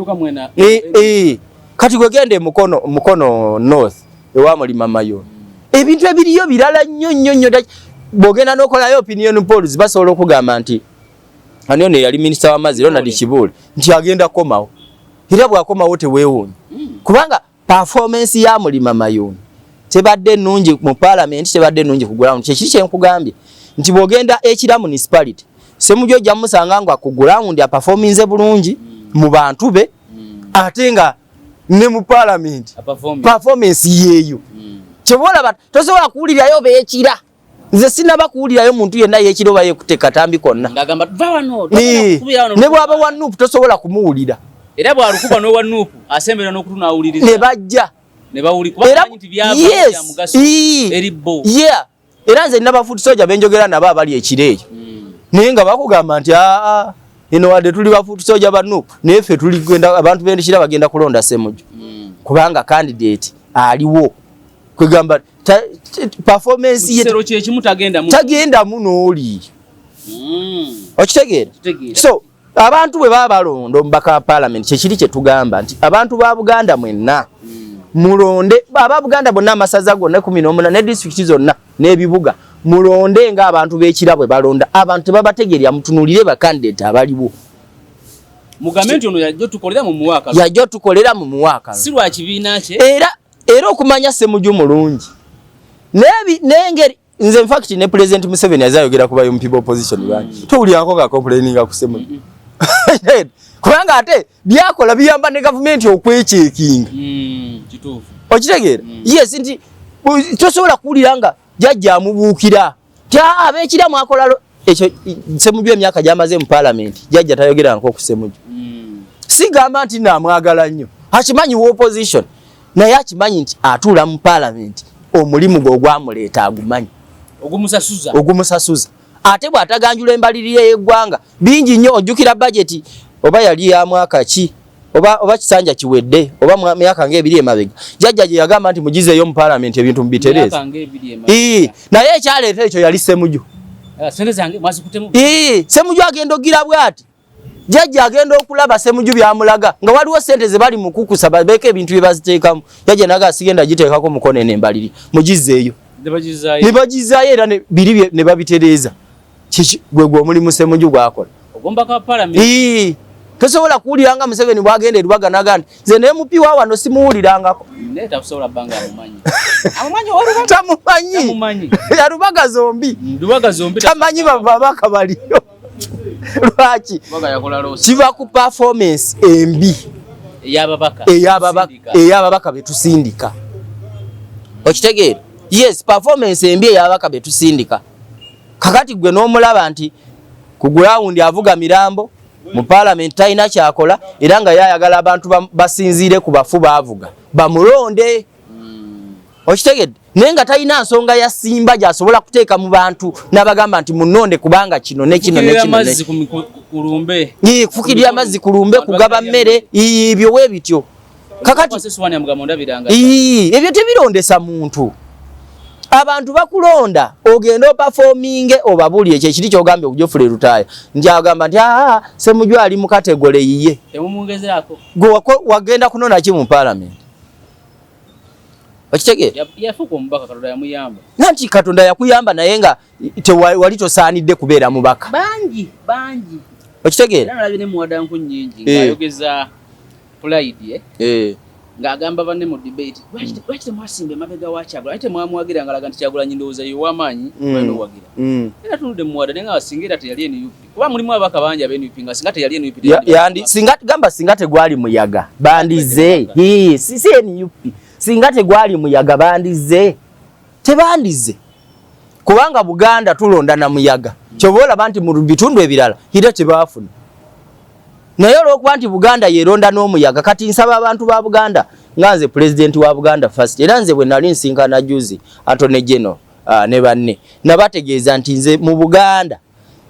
kati gwegende mukono north ewa Mulima Mayono ebintu ebiriyo birala nnyo bwogenda n'okolayo opinion polls basobola okugamba nti ani ono yali minisita w'amazzi Ronald Kibuule nti agenda komawo era bw'akomawo teweewuunya kubanga performance ya Mulima Mayono tebadde nnungi mu parliament tebadde nnungi ku ground kyekiri kyenkugambye nti bw'ogenda ekira municipality Ssemujju ojja musanga nga ku ground ya performance bulungi mu bantu be ate nga ne mu parliament performance yeeyo kyebola tosobola kuwulirayo beekira nze sinaba kuwulirayo muntu yenna yeekira oba yeekutte katambi konna ne bw'aba wa Nuupu tosobola kumuwulira
era bw'alukuba n'owa Nuupu asembera n'okutuna awuliriza
ne bajja
ne bawulira nti byava mugaso eribbo
era nze nina bafuuti soja benjogera nabo abali ekiro eyo naye nga bakugamba nti eno wadde tuli bafuuti soja ba Nuupu naye ffe tuligenda abantu b'endikira bagenda kulonda Ssemujju kubanga candidate aliwo kwegamba performance
ye
tagenda munooli okitegeera so abantu bwe baba balonda omubaka wa parliament kyekiri kyetugamba nti abantu ba Buganda mwenna mulonde aba Buganda bonna amasaza gonna 18 ne district zonna n'ebibuga mulonde nga abantu b'ekira bwe balonda abantu tebabategerya mutunulire ba candidate abaliwo
mugamenti ono yajjo
tukolera mu muwaka
si lwa kibiina kye
era okumanya Ssemujju mulungi n'engeri nze in fact ne President Museveni azayogera kuba yo people opposition bangi towulirako ga complaininga ku Ssemujju kubanga ate byakola biyamba ne government okwechekinga
kituufu
okitegeera yes nti tosobola kuwulira nga jjajja amubuukira ab'ekira mwakola ekyo Ssemujju emyaka gy'amaze mu parliament jjajja tayogera nko ku Ssemujju sigamba nti naamwagala nnyo akimanyi wa opposition naye akimanyi nti atuula mu parliament omulimu gwe ogwamuleeta agumanyi ogumusasuza ate bw'ataganjula embalirire y'eggwanga bingi nnyo ojjukira budget oba yali ya mwaka ki oba kisanja kiwedde oba myaka ng'ebiri emabega jjajja gye yagamba nti mugizeeyo mu parliament ebintu mubitereeze naye ekyaleeta ekyo yali Ssemujju Ssemujju agenda ogira bw'ati jjajja agenda okulaba Ssemujju byamulaga nga waliwo sente ze bali mukukusa babeeko ebintu bye baziteekamu jjajja naga sigenda giteekako mukono eno embaliri mugizeeyo ne bagizaayo era biri ne babitereeza gwe omulimu Ssemujju gwakola tosobola kuwulira nga Museveni bwagenda erubaga naga nti nze ne MP wa wano simuwulirangako tamumanyi yarubaga zombi tamanyi babaka baliyo lwaki kiva ku performance embi ey'ababaka betusindika okitegeera yes performance embi ey'ababaka betusindika kakati gwe n'omulaba nti ku ground avuga mirambo mu parliament talina kyakola era nga yayagala abantu basinziire ku bafu baavuga bamulonde okitegedde naye nga talina nsonga ya simba gy'asobola kuteeka mu bantu n'abagamba nti munonde kubanga kino ne kino kufukirira amazzi ku lumbe kugaba mmere ibyo we bityo kakati ebyo tebirondesa muntu abantu bakulonda ogenda performing obabuli ekyo kiri kyogambye okujofule Lutaaya njagamba nti Ssemujju ali mu kategole yiye
temumungezerako
wagenda kunona ki mu parliament Okitegeera
yafuuka omubaka Katonda yamuyamba
nanti Katonda yakuyamba naye nga wali tosaanidde kubeera mubaka
bangi
okitegeera
nalabye ne muwadanku nnyingi ng'ayogeza Pride ng'agamba banne mu debate lwaki temwasimba emabega wa Kyagulanyi ate mwamwagira ngalaga nti Kyagulanyi ndowooza y'owamaanyi balina owagira era tunudde muwada naye nga singa era teyali NUP kuba mulimu ababaka bangi aba-NUP nga singa teyali NUP
singa tegwali muyaga bandize si NUP singa tegwali muyaga bandize tebandize kubanga Buganda tulonda na muyaga kyoba olaba nti mu bitundu ebirala hira tebaafuna naye olw'okuba nti Buganda yeronda n'omuyaga kati nsaba abantu ba Buganda nga nze president wa Buganda first era nze bwe nali nsinkana juzi Attorney General ne banne nabategeeza nti nze mu Buganda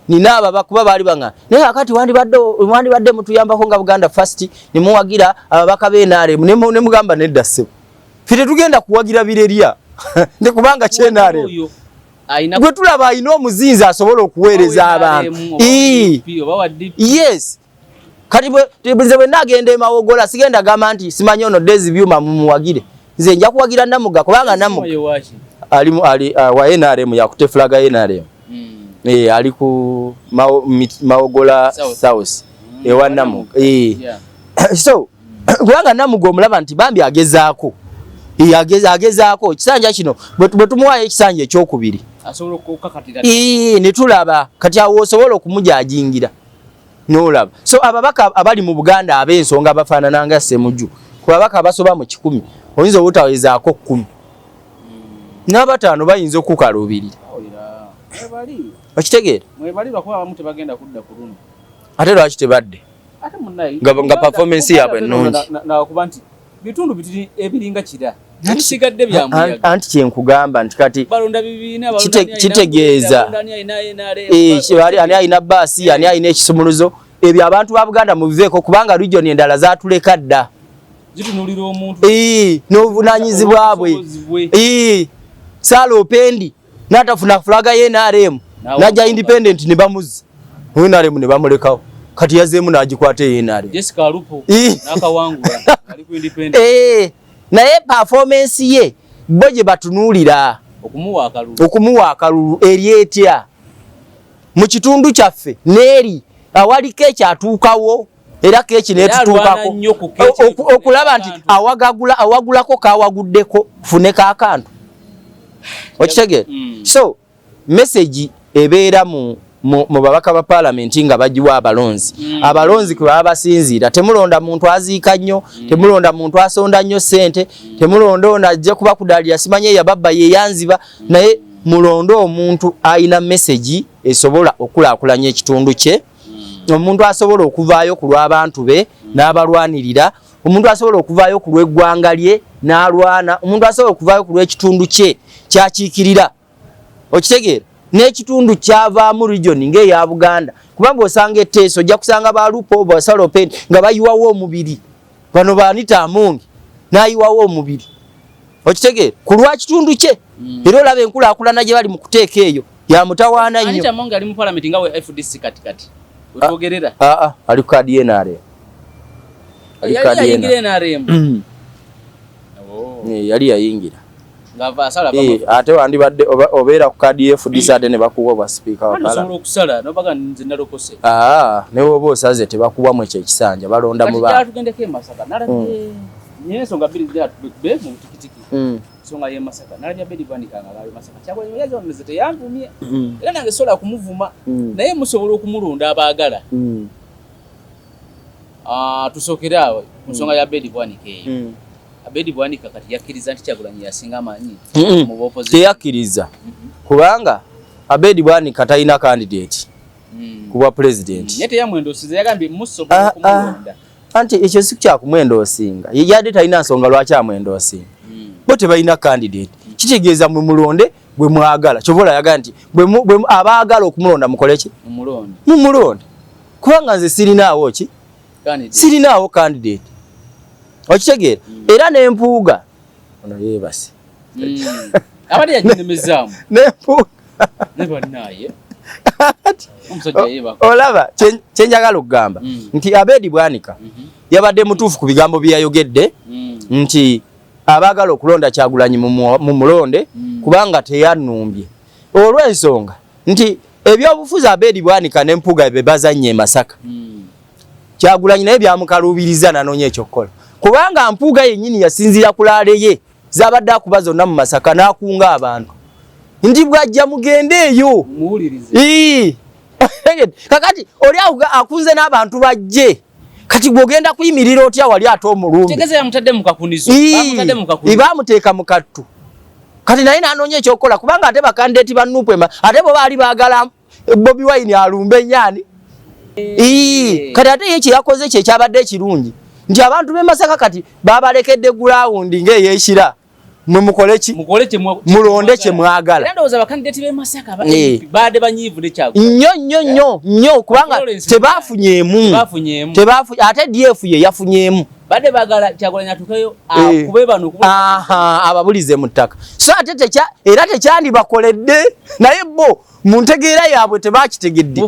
nina ababaka kuba baali banga naye akati wandibadde mutuyambako nga Buganda first ne muwagira ababaka b'NRM ne mugamba nedda ssebo fite tugenda kuwagira birerya ne kubanga kyenarem gwe tulaba alina omuzinzi asobola okuweereza abantu yes kati bwe nagenda emawogola sigenda gamba nti simanyi ono Daisy Byuma mumuwagire nze nja kuwagira Namuga kubanga Namuga ali wa NRM yakute flaga NRM ali ku mawogola south ewa Namuga so kubanga Namuga omulaba nti bambi agezaako agezaako ekisanja kino bwe tumuwayo ekisanja ekyokubiri
asobola okukakatira
ne tulaba kati awo osobola okumujajingira n'olaba so ababaka abali mu Buganda ab'ensonga bafaanana nga Ssemuju ku babaka abasoba mu 10 oyinza obutawezaako 10 n'abataano bayinza okukalubirira okitegeera ate lwaki tebadde nga performance yaabwe ennungi
nakuba nti bitundu bitiri ebiringa kira bisigadde bya muyaga
anti kyenkugamba nti kati
balonda bibiina
kitegeeza ani alina baasi ani alina ekisumuluzo ebyo abantu ba Buganda mubiveeko kubanga region endala zatuleka dda
zitunulira omuntu
n'obuvunaanyizibwa bwe Sala Opendi n'atafuna fulaga ye NRM najja independent ne bamuzi NRM ne bamulekawo kati yazeemu n'agikwata ye NRM
Jessica Alupo n'akawangula ali ku independent
naye performance ye bo gye batunuulira okumuwa akalulu eryetya mu kitundu kyaffe n'eri awaliko ekyatuukawo era keeki netutuukako okulaba nti awagulako kawaguddeko funeka akantu okitegeera so message ebeera mu babaka ba parliament nga bajiwa abalonzi kwe baba basinziira temulonda muntu aziika nnyo temulonda muntu asonda nnyo sente temulonda ono ajja kuba kudalira simanye yababba yeyanziba naye mulonda omuntu ayina message esobola okulaakulanya ekitundu kye omuntu asobola okuvaayo ku lw'abantu be n'abalwanirira omuntu asobola okuvaayo ku lw'eggwanga lye n'alwana omuntu asobola okuvaayo ku lw'ekitundu kye kyakiikirira okitegeera n'ekitundu kyavaamu region ng'eya Buganda kubanga osanga etteeso ojja kusanga balupo Sala Opendi nga bayiwawo omubiri bano Anita Amongi n'ayiwawo omubiri okitegeera ku lwa kitundu kye era olaba enkulaakulana gye bali mu kuteeka eyo ya mutawaana nnyo
Anita Amongi ali mu parliament nga we FDC katikati otogerera
ali ku kadi NRM yali yayingira ate wandibadde obeera ku kadi FDC ate ne bakuwa bwa speaker wa parliament ne woba osaze tebakuwamu ekyo ekisanja balonda mu bantu
nsonga bbiri be mu tikitiki nsonga ye Masaka nalabya Bedi Bwanika nga ali Masaka Kyagulanyi yaza omeze teyanvumye era nange sola kumuvuma naye musobola okumulonda abaagala tusookera awo ku nsonga ya Bedi Bwanika eyo Bedi Bwanika kati yakkiriza nti Kyagulanyi yasinga amanyi mu opposition
teyakkiriza kubanga Bedi Bwanika talina candidate kuba president
yete yamwendosiza yagambye musobola okumulonda
anti ekyo si kyakumwendoosinga yadde talina nsonga lwaki amwendoosinga bo tebalina candidate kitegeeza mwe mulonde bwe mwagala kyobola yaga nti bwe abaagala okumulonda mukole ki mumulonde kubanga nze sirinaawo ki sirinaawo candidate okitegeera era n'empuuga ono yeebase
abali yaginemezaamu
n'empuuga
nebanaye
olaba kyenjagala okugamba nti Bedi Bwanika yabadde mutuufu ku bigambo bye yayogedde nti abagala okulonda Kyagulanyi mu mulonde kubanga teyanumbye olw'ensonga nti ebyobufuzi Abedi Bwanika n'empuga be bazanye e Masaka Kyagulanyi naye byamukaluubiriza nanoonya ekyokukola kubanga mpuga yennyini yasinzira ku laale ye z'abadde akuba zonna mu Masaka n'akunga abantu nti bwajja mugende eyo kakati oli akunze n'abantu bajje kati gwogenda kuyimirira otya wali ate omulumbe
tegeze yamutadde mu kakunizo
baamuteeka mu kattu kati naye n'anoonya ekyokukola kubanga ate bakandideti ba Nuupu ate bo baali baagala Bobi Wine alumbe ennyani kati ate ye kye yakoze kye kyabadde ekirungi nti abantu b'e Masaka kati babalekedde gulawundi ng'eyeekira mwe mukole ki mulonde kye mwagala
ndowooza bakandideti b'e Masaka baade banyiivu ne
nnyo kubanga tebaafunyeemu ate DF ye yafunyeemu
badde baagala Kyagulanyi atuukeyo akube bano
ababulize mu ttaka so ate era tekyandibakoledde naye bo mu ntegeera yaabwe tebaakitegedde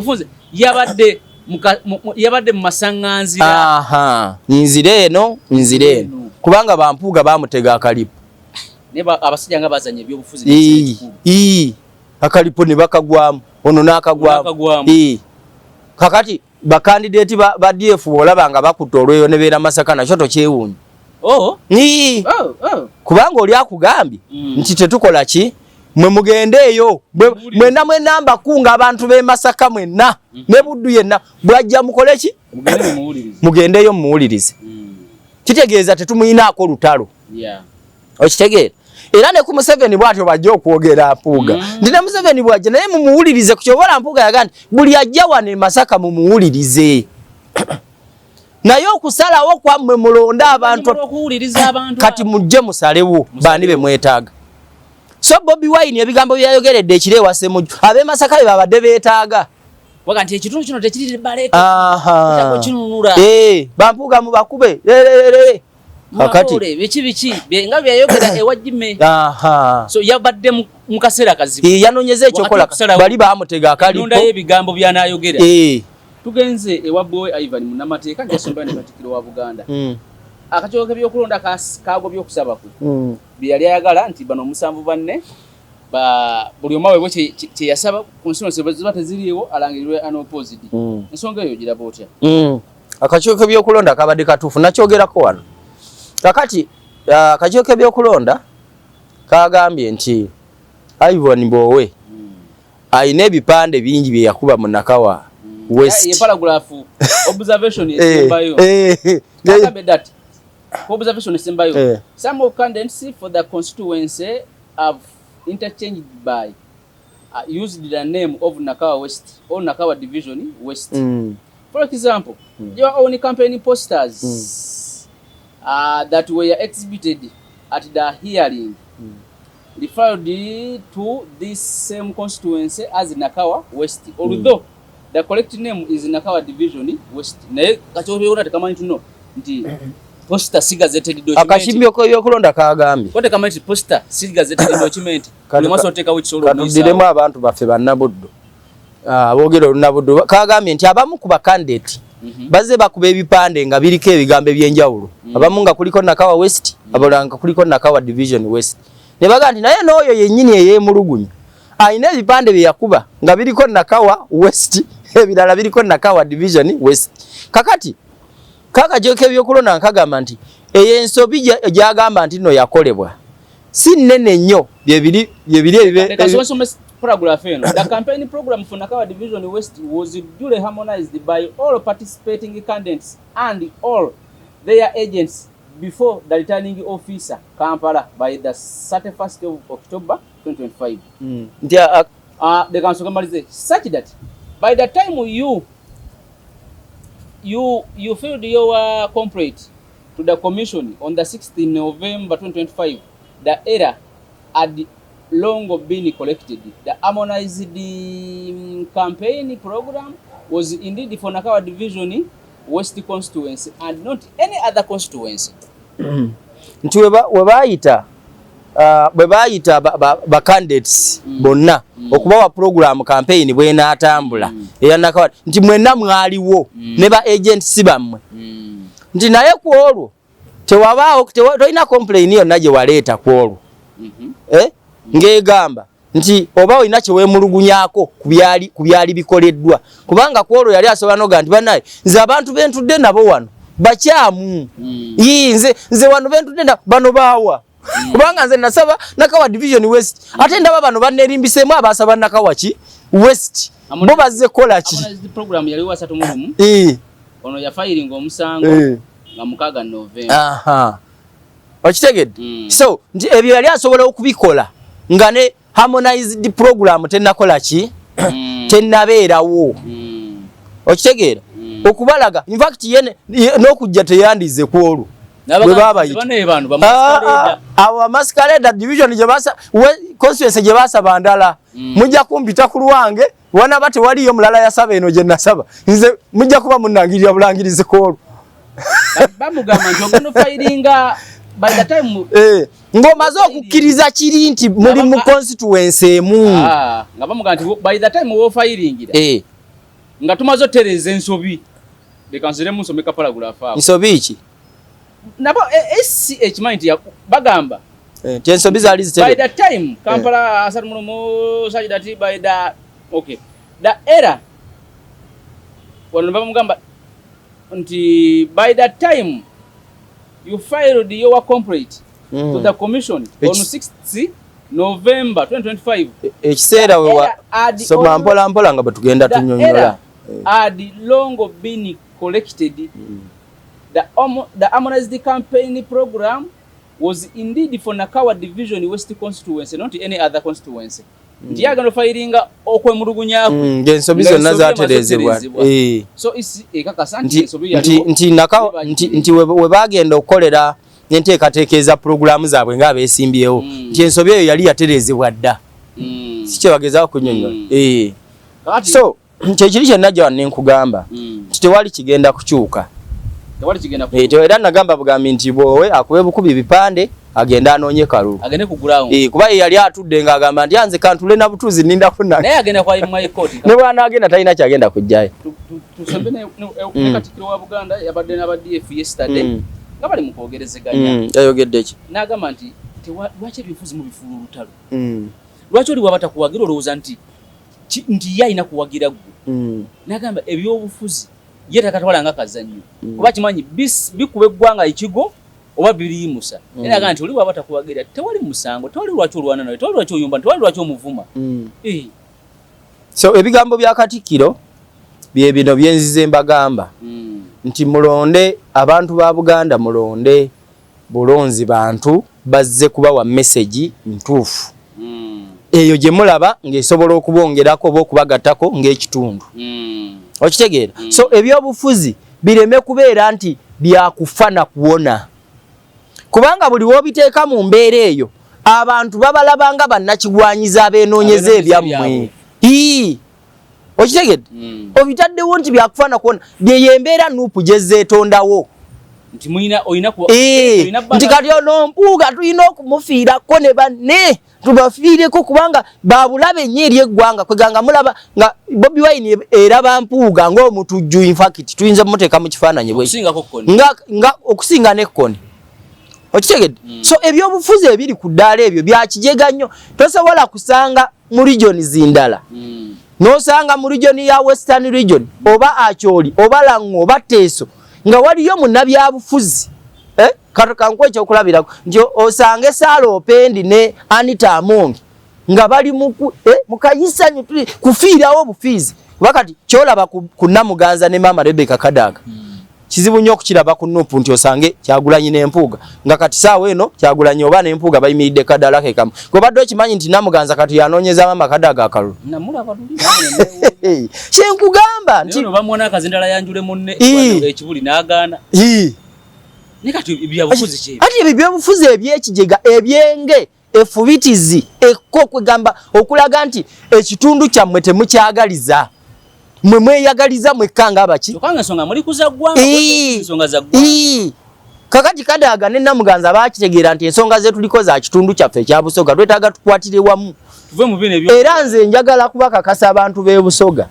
yabadde mu masaŋŋanzira
nzira eno kubanga bampuuga baamutega akalipo
abasajja nga bazanya ebyobufuzi
akalipo ne bakagwamu ono n'akagwamu kakati bakandideti ba DF olaba nga bakutte olweyo ne beera Masaka nakyo tokyewuunya kubanga oli akugambye nti tetukola ki mwe mugende eyo mwenna mbakunga abantu b'e Masaka mwenna ne Buddu yenna bwajja mukole ki mugendeyo mumuwulirize kitegeeza tetumuyinaako lutalo okitegeera era ne ku Museveni bwatyo bajja okwogera Mpuuga nti ne Museveni bwajja naye mumuwulirize kukyobola Mpuuga yaga nti buli ajja wano e Masaka mumuwulirize naye okusalawo kwammwe mulonde abantu kati mujje musalewo baani be mwetaaga so Bobi Wine ebigambo byayogeredde ekiro ewasemujju ab'e Masaka be babadde beetaaga
waganti ekitundu kino tekirire baleeta kinunula
Bampuuga mu bakube
kakati biki nga byayogera ewajime so yabadde mu kaseera kazibu
yanonyeza ekyokola bali baamutega akalipo
nonda ebigambo byanayogera tugenze ewabwe Ivan Munnamateeka ngesomba ne Katikkiro wa Buganda akatyoke ebyokulonda kaagwa byokusaba ku byali ayagala nti bano omusanvu banne buli omu aweebwe kye yasaba constituency ziba teziriiwo alangirirwe unopposed ensonga eyo giraba otya
akatyoke ebyokulonda kabadde katuufu nakyogerako wano kakati akatyoke ebyokulonda kagambye nti Ivan Mbowe ayina ebipande bingi bye yakuba mu Nakawa West
ye paragraph observation esembayo that observation esembayo some of candidates for the constituency have interchanged by used the name of Nakawa West or Nakawa Division West for example your own campaign posters that were exhibited at the hearing referred to this same constituency as Nakawa West although the correct name is Nakawa Division West naye kachobye ora tekamani tuno nti poster si gazetted document
akashimbyo ko yokulonda kagambye
kote kama nti poster si gazetted document ne maso teka which solo
ni diremu abantu baffe bannabuddu abogero lunabuddu kagambye nti abamu ku bakandidate baze bakuba ebipande nga biriko ebigambo ebyenjawulo abamu nga kuliko Nakawa West abalanga kuliko Nakawa Division West ne baga nti naye n'oyo yennyini ey'emulugunya ayina ebipande bye yakuba nga biriko Nakawa West ebirala biriko Nakawa Division West kakati kakatyoke ebyokulonda nkagamba nti ensobi gyagamba nti no yakolebwa si nnene nnyo byebiri
paragraph eno the campaign program for Nakawa Division West was duly harmonized by all participating candidates and all their agents before the returning officer Kampala by the 31st of October 2025 the council summary such that by the time you filled your complaint to the commission on the 16th November 2025 the error had long been collected. The harmonized campaign program was indeed for Nakawa Division West constituency and not any other constituency.
Nti bwe bayita ba candidates bonna okubawa program campaign bwena atambula eya Nakawa nti mwenna mwaliwo ne ba agents bammwe nti naye ku olwo tewabaawo tolina complain yonna gye waleeta ku olwo ng'egamba nti oba olina kye weemulugunyaako ku byali bikoleddwa kubanga ku olwo yali asobola noga nti bannaye nze abantu bentudde nabo wano bakyamu nze wano bentudde bano baawa kubanga nze nasaba Nakawa Division West ate ndaba bano banneerimbiseemu abasaba Nakawa ki West bo bazze kola ki
program yali wa 3 ono ya filing omusango nga 6 November
okitegedde so nti ebyo yali asobola okubikola nga ne harmonized program tenakola ki tenabeerawo okitegeera okubalaga in fact yene n'okujja teyandize ku olwo bwe babayita awo masquerade division gye basa constituency gye basaba ndala mujja kumpita ku Lwange wana bate waliyo mulala yasaba eno gye nasaba nze mujja kuba munangirira bulangirize ku olwo
bamugamba nti ogenda filinga by the time
ngomaze okukkiriza kiri nti muli mu constituency emu
nga bamugamba nti by the time wo filingira nga tumaze otereza ensobi lekansiremu nsomeka paragraph awo
nsobi ki
nabo SCH mind ya bagamba
ensobi zaali zitere
by the time Kampala asat muno sajidati by the okay the era wano bamugamba nti by the time you filed your complaint to the commission on 6th November 2025
ekiseera wewa soma mpola mpola nga batugenda tunyonyola
had long been collected the harmonized campaign program was indeed for Nakawa Division West constituency not any other constituency ndiyaga no filinga okwemulugunyaako
ngensobi zonna zaterezebwa
so isi ekakasanti ensobi
nti Nakawa nti we bagenda okukolera n'enteekateekeza programu zaabwe ng'abeesimbyewo nti ensobi eyo yali yaterezebwa dda si kye bagezaako kunyonyola so kyekiri kye najja wano nenkugamba nti tewali kigenda kukyuka era nagamba bugambi nti bwowe akube bukubi ebipande agenda anoonye kalulu
agende ku ground
kuba yali atudde ng'agamba nti anze kantule na butuuzi ninda kunna
naye agenda kwa High Court
ne bwana agenda talina kyagenda kujjayo
tusembe ne Katikkiro wa Buganda yabadde n'abadde yesterday nga bali mu kwogerezeganya
yayogedde ki
n'agamba nti lwaki ebyobufuzi mu bifuula olutalo lwaki oli wabata kuwagira olowooza nti ye alina kuwagira ggwe n'agamba ebyobufuzi ye takatwala nga kazannyo kuba kimanyi bikuba eggwanga ekigo oba biriyimusa naye n'agamba nti oli wabata kuwagira tewali musango tewali lwaki olwana naye tewali lwaki oyumba tewali lwaki omuvuma
so ebigambo bya Katikkiro bye bino byenzize mbagamba nti mulonde abantu ba Buganda mulonde bulonzi bantu bazze kubawa message ntuufu eyo gye mulaba ng'esobola okubongerako oba okubagattako ng'ekitundu okitegeera so ebyobufuzi bireme kubeera nti byakufa na kuwona kubanga buli w'obiteeka mu mbeera eyo abantu babalabanga bannakigwanyiza abeenoonyeza ebyammwe okitegedde obitaddewo nti byakufa na kuwona byeyo embeera nuupu gye zeetondawo
nti oyina
nti kati ono mpuuga tulina okumufiirako ne banne tubafiireko kubanga babulabe nnyo eri eggwanga kweganga mulaba nga Bobi Wine eraba mpuuga ng'omutujju infact tuyinza muteeka mu kifaananyi bwe nga okusinga n'ekkoni okitegedde so ebyobufuzi ebiri ku ddaala ebyo byakijega nnyo tosobola kusanga mu regions ndala n'osanga mu region ya Western region oba Acholi oba Lango oba Teso nga waliyo munnabyabufuzi katukankwe ekyokulabirako nti osange Salo Opendi ne Anita Amongi nga bali mukayisanyu tuli kufiirawo obufiizi kuba kati kyolaba ku Namuganza ne Mama Rebecca Kadaga kizibu nnyo okukiraba ku Nuupu nti osange Kyagulanyi n'Empuuga nga kati saawa eno Kyagulanyi oba n'Empuuga bayimiridde kaddala kekamu gobadde okimanyi nti Namuganza kati yanoonyeza Mama Kadaga akalulu kyenkugamba nti
bamwona akazindala yanjule munne ekibuli n'agaana ati
ebyo byobufuzi ebyekijega ebyenge efubitizi ekko kwegamba okulaga nti ekitundu kyammwe temukyagaliza mwe mweyagaliza mwekanga abaki kakati Kadaga ne Namuganza bakitegeera nti ensonga zetuliko za kitundu kyaffe ekya Busoga twetaaga tukwatire wamu era nze njagala kubakakasa abantu b'e Busoga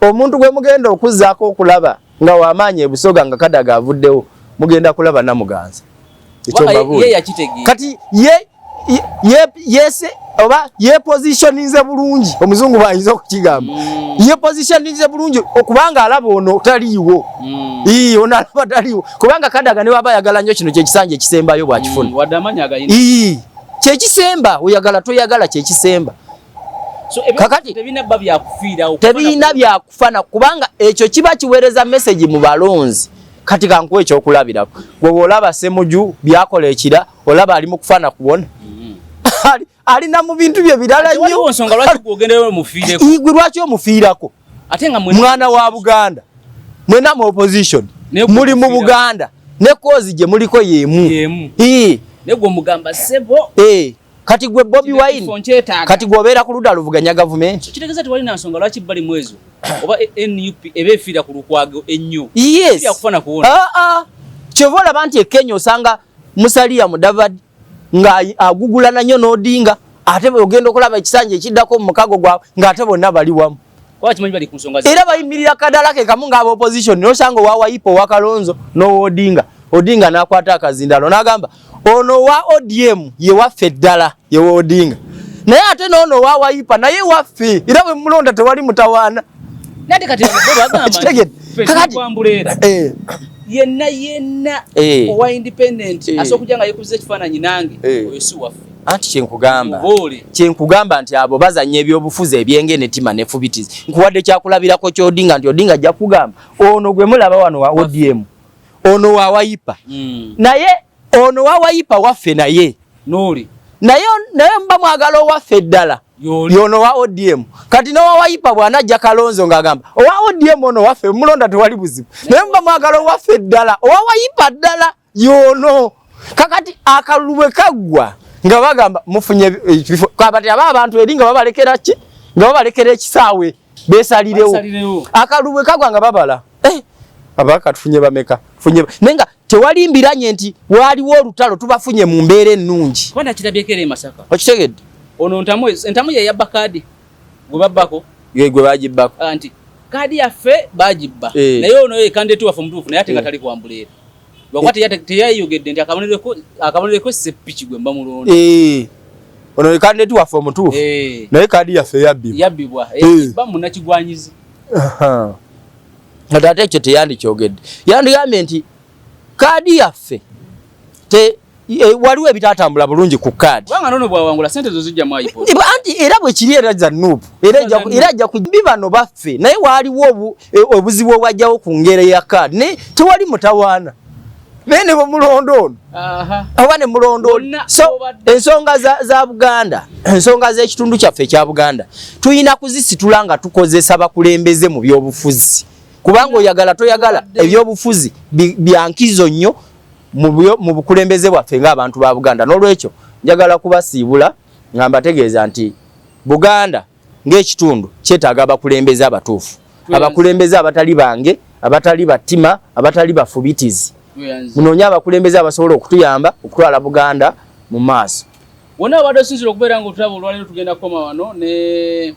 omuntu gwe mugenda okuzzaako okulaba nga w'amaanyi e Busoga nga Kadaga avuddewo mugenda kulaba Namuganza
ye yakitegeera
kati yese oba ye positioninze bulungi omuzungu bayinza okukigamba ye positioninze bulungi okubanga alaba ono taliiwo ono alaba taliiwo kubanga Kadaga ne waba yagala nnyo kino kyekisanja ekisembayo bwakifuna
wadde amanya agayina
kyekisemba oyagala toyagala kyekisemba
so kakati tebinabba byakufiirawo
tebina byakufana kubanga ekyo kiba kiweereza message mu balonzi kati kankuwa ekyokulabirako gwe olaba Ssemuju byakola ekira olaba ali mu kufana kubona alina mu bintu bye birala nnyo
waliwo nsonga lwaki gwogendeyo mufiireko
igwe lwaki omufiirako
ate nga
mwana wa Buganda mwena mu opposition muli mu Buganda ne kozi gye muliko yemu
negwe omugamba ssebo
kati gwe Bobi Wine kati gwobeera ku ludda luvuganya gavumenti
kitegeeza tewali na nsonga lwaki bali mwezo oba NUP ebeefiira ku lukwago ennyo
yes
yakufana kuwona
kyova olaba nti Kenya osanga Musalia Mudavadi nga agugulana nnyo n'Odinga ate ogenda okulaba ekisanja ekiddako mu mukago gwabwe ng'ate bonna bali wamu
kimanyi bali ku nsonga
era bayimirira kadala ke kamu ng'aba opposition n'osanga owa Wiper owa Kalonzo n'Odinga Odinga n'akwata akazindalo n'agamba ono wa ODM ye waffe ddala ye wa Odinga naye ate n'ono wa Wiper naye waffe era bwe mulonda tewali mutawaana
nate kati agamba kwambulera yenna owa independent asokujja nga yekuza ekifaananyi nange oyo si waffe
anti kyenkugamba nti abo bazanya ebyobufuzi ebyengene tima nefubitizi nkuwadde kyakulabirako ky'Odinga nti Odinga ajja kugamba ono gwe mulaba wano wa ODM ono wa Wiper naye ono wa Wiper waffe naye naye mba mwagala owaffe ddala yono wa ODM kati nowa Wiper bwanajja Kalonzo ng'agamba owa ODM ono waffe mulonda tewali buzibu naye mba mwagala owaffe ddala owa Wiper ddala yono kakati akalubwe kaggwa nga bagamba mufunye kabati abantu eri nga babalekera ki nga babalekera ekisaawe beesalirewo akalubwe kaggwa nga babala abaka tufunye bameka funye nenga tewali mbiranye nti waliwo olutalo tubafunye mu mbeera ennungi
kwanda kirabyekere Masaka
okitegedde
ono entamu ye yabba kaadi gwe babbako
gwe bagibbako
anti kaadi yaffe bagibba naye ono ye kandidate waffe omutuufu naye ate nga tali kwambuleera lwakwate teyayogedde nti akabonereko seppiki gwe mba mulondo
ono ye kandidate waffe omutuufu naye kaadi yaffe
yabbibwa ba munnakigwanyizi
ate ekyo teyandikyogedde yandigambye nti kaadi yaffe waliwo ebitatambula bulungi ku kaadi
kubanga nono bwawangula sente zo zijja mwayipo
anti era bwe kiri era za nuupu era ajja kujja bano baffe naye waliwo obuzibu obwajjawo ku ngero ya kaadi naye tewali mutawaana naye ne bamulondo ono oba ne mulondo so ensonga za Buganda ensonga z'ekitundu kyaffe ekya Buganda tuyina kuzisitula nga tukozesa bakulembeze mu byobufuzi kubanga oyagala toyagala ebyobufuzi byankizo nnyo mu bukulembeze bwaffe ng'abantu ba Buganda n'olwekyo njagala kubasiibula nga mbategeeza nti Buganda ng'ekitundu kyetaaga abakulembeze abatuufu abakulembeze abatali bange abatali batima abatali bafubitizi munoonye abakulembeze abasobola okutuyamba okutwala Buganda mu maaso
wonna abadde osinzira okubeera ng'otulaba olwaleero tugenda kukoma wano ne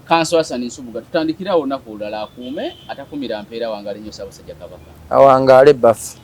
Kanso Hassan Nsubuga tutandikira olunaku olulala akuume atakumira mpeera wangaale nnyo Ssaabasajja Kabaka
awangaale baffe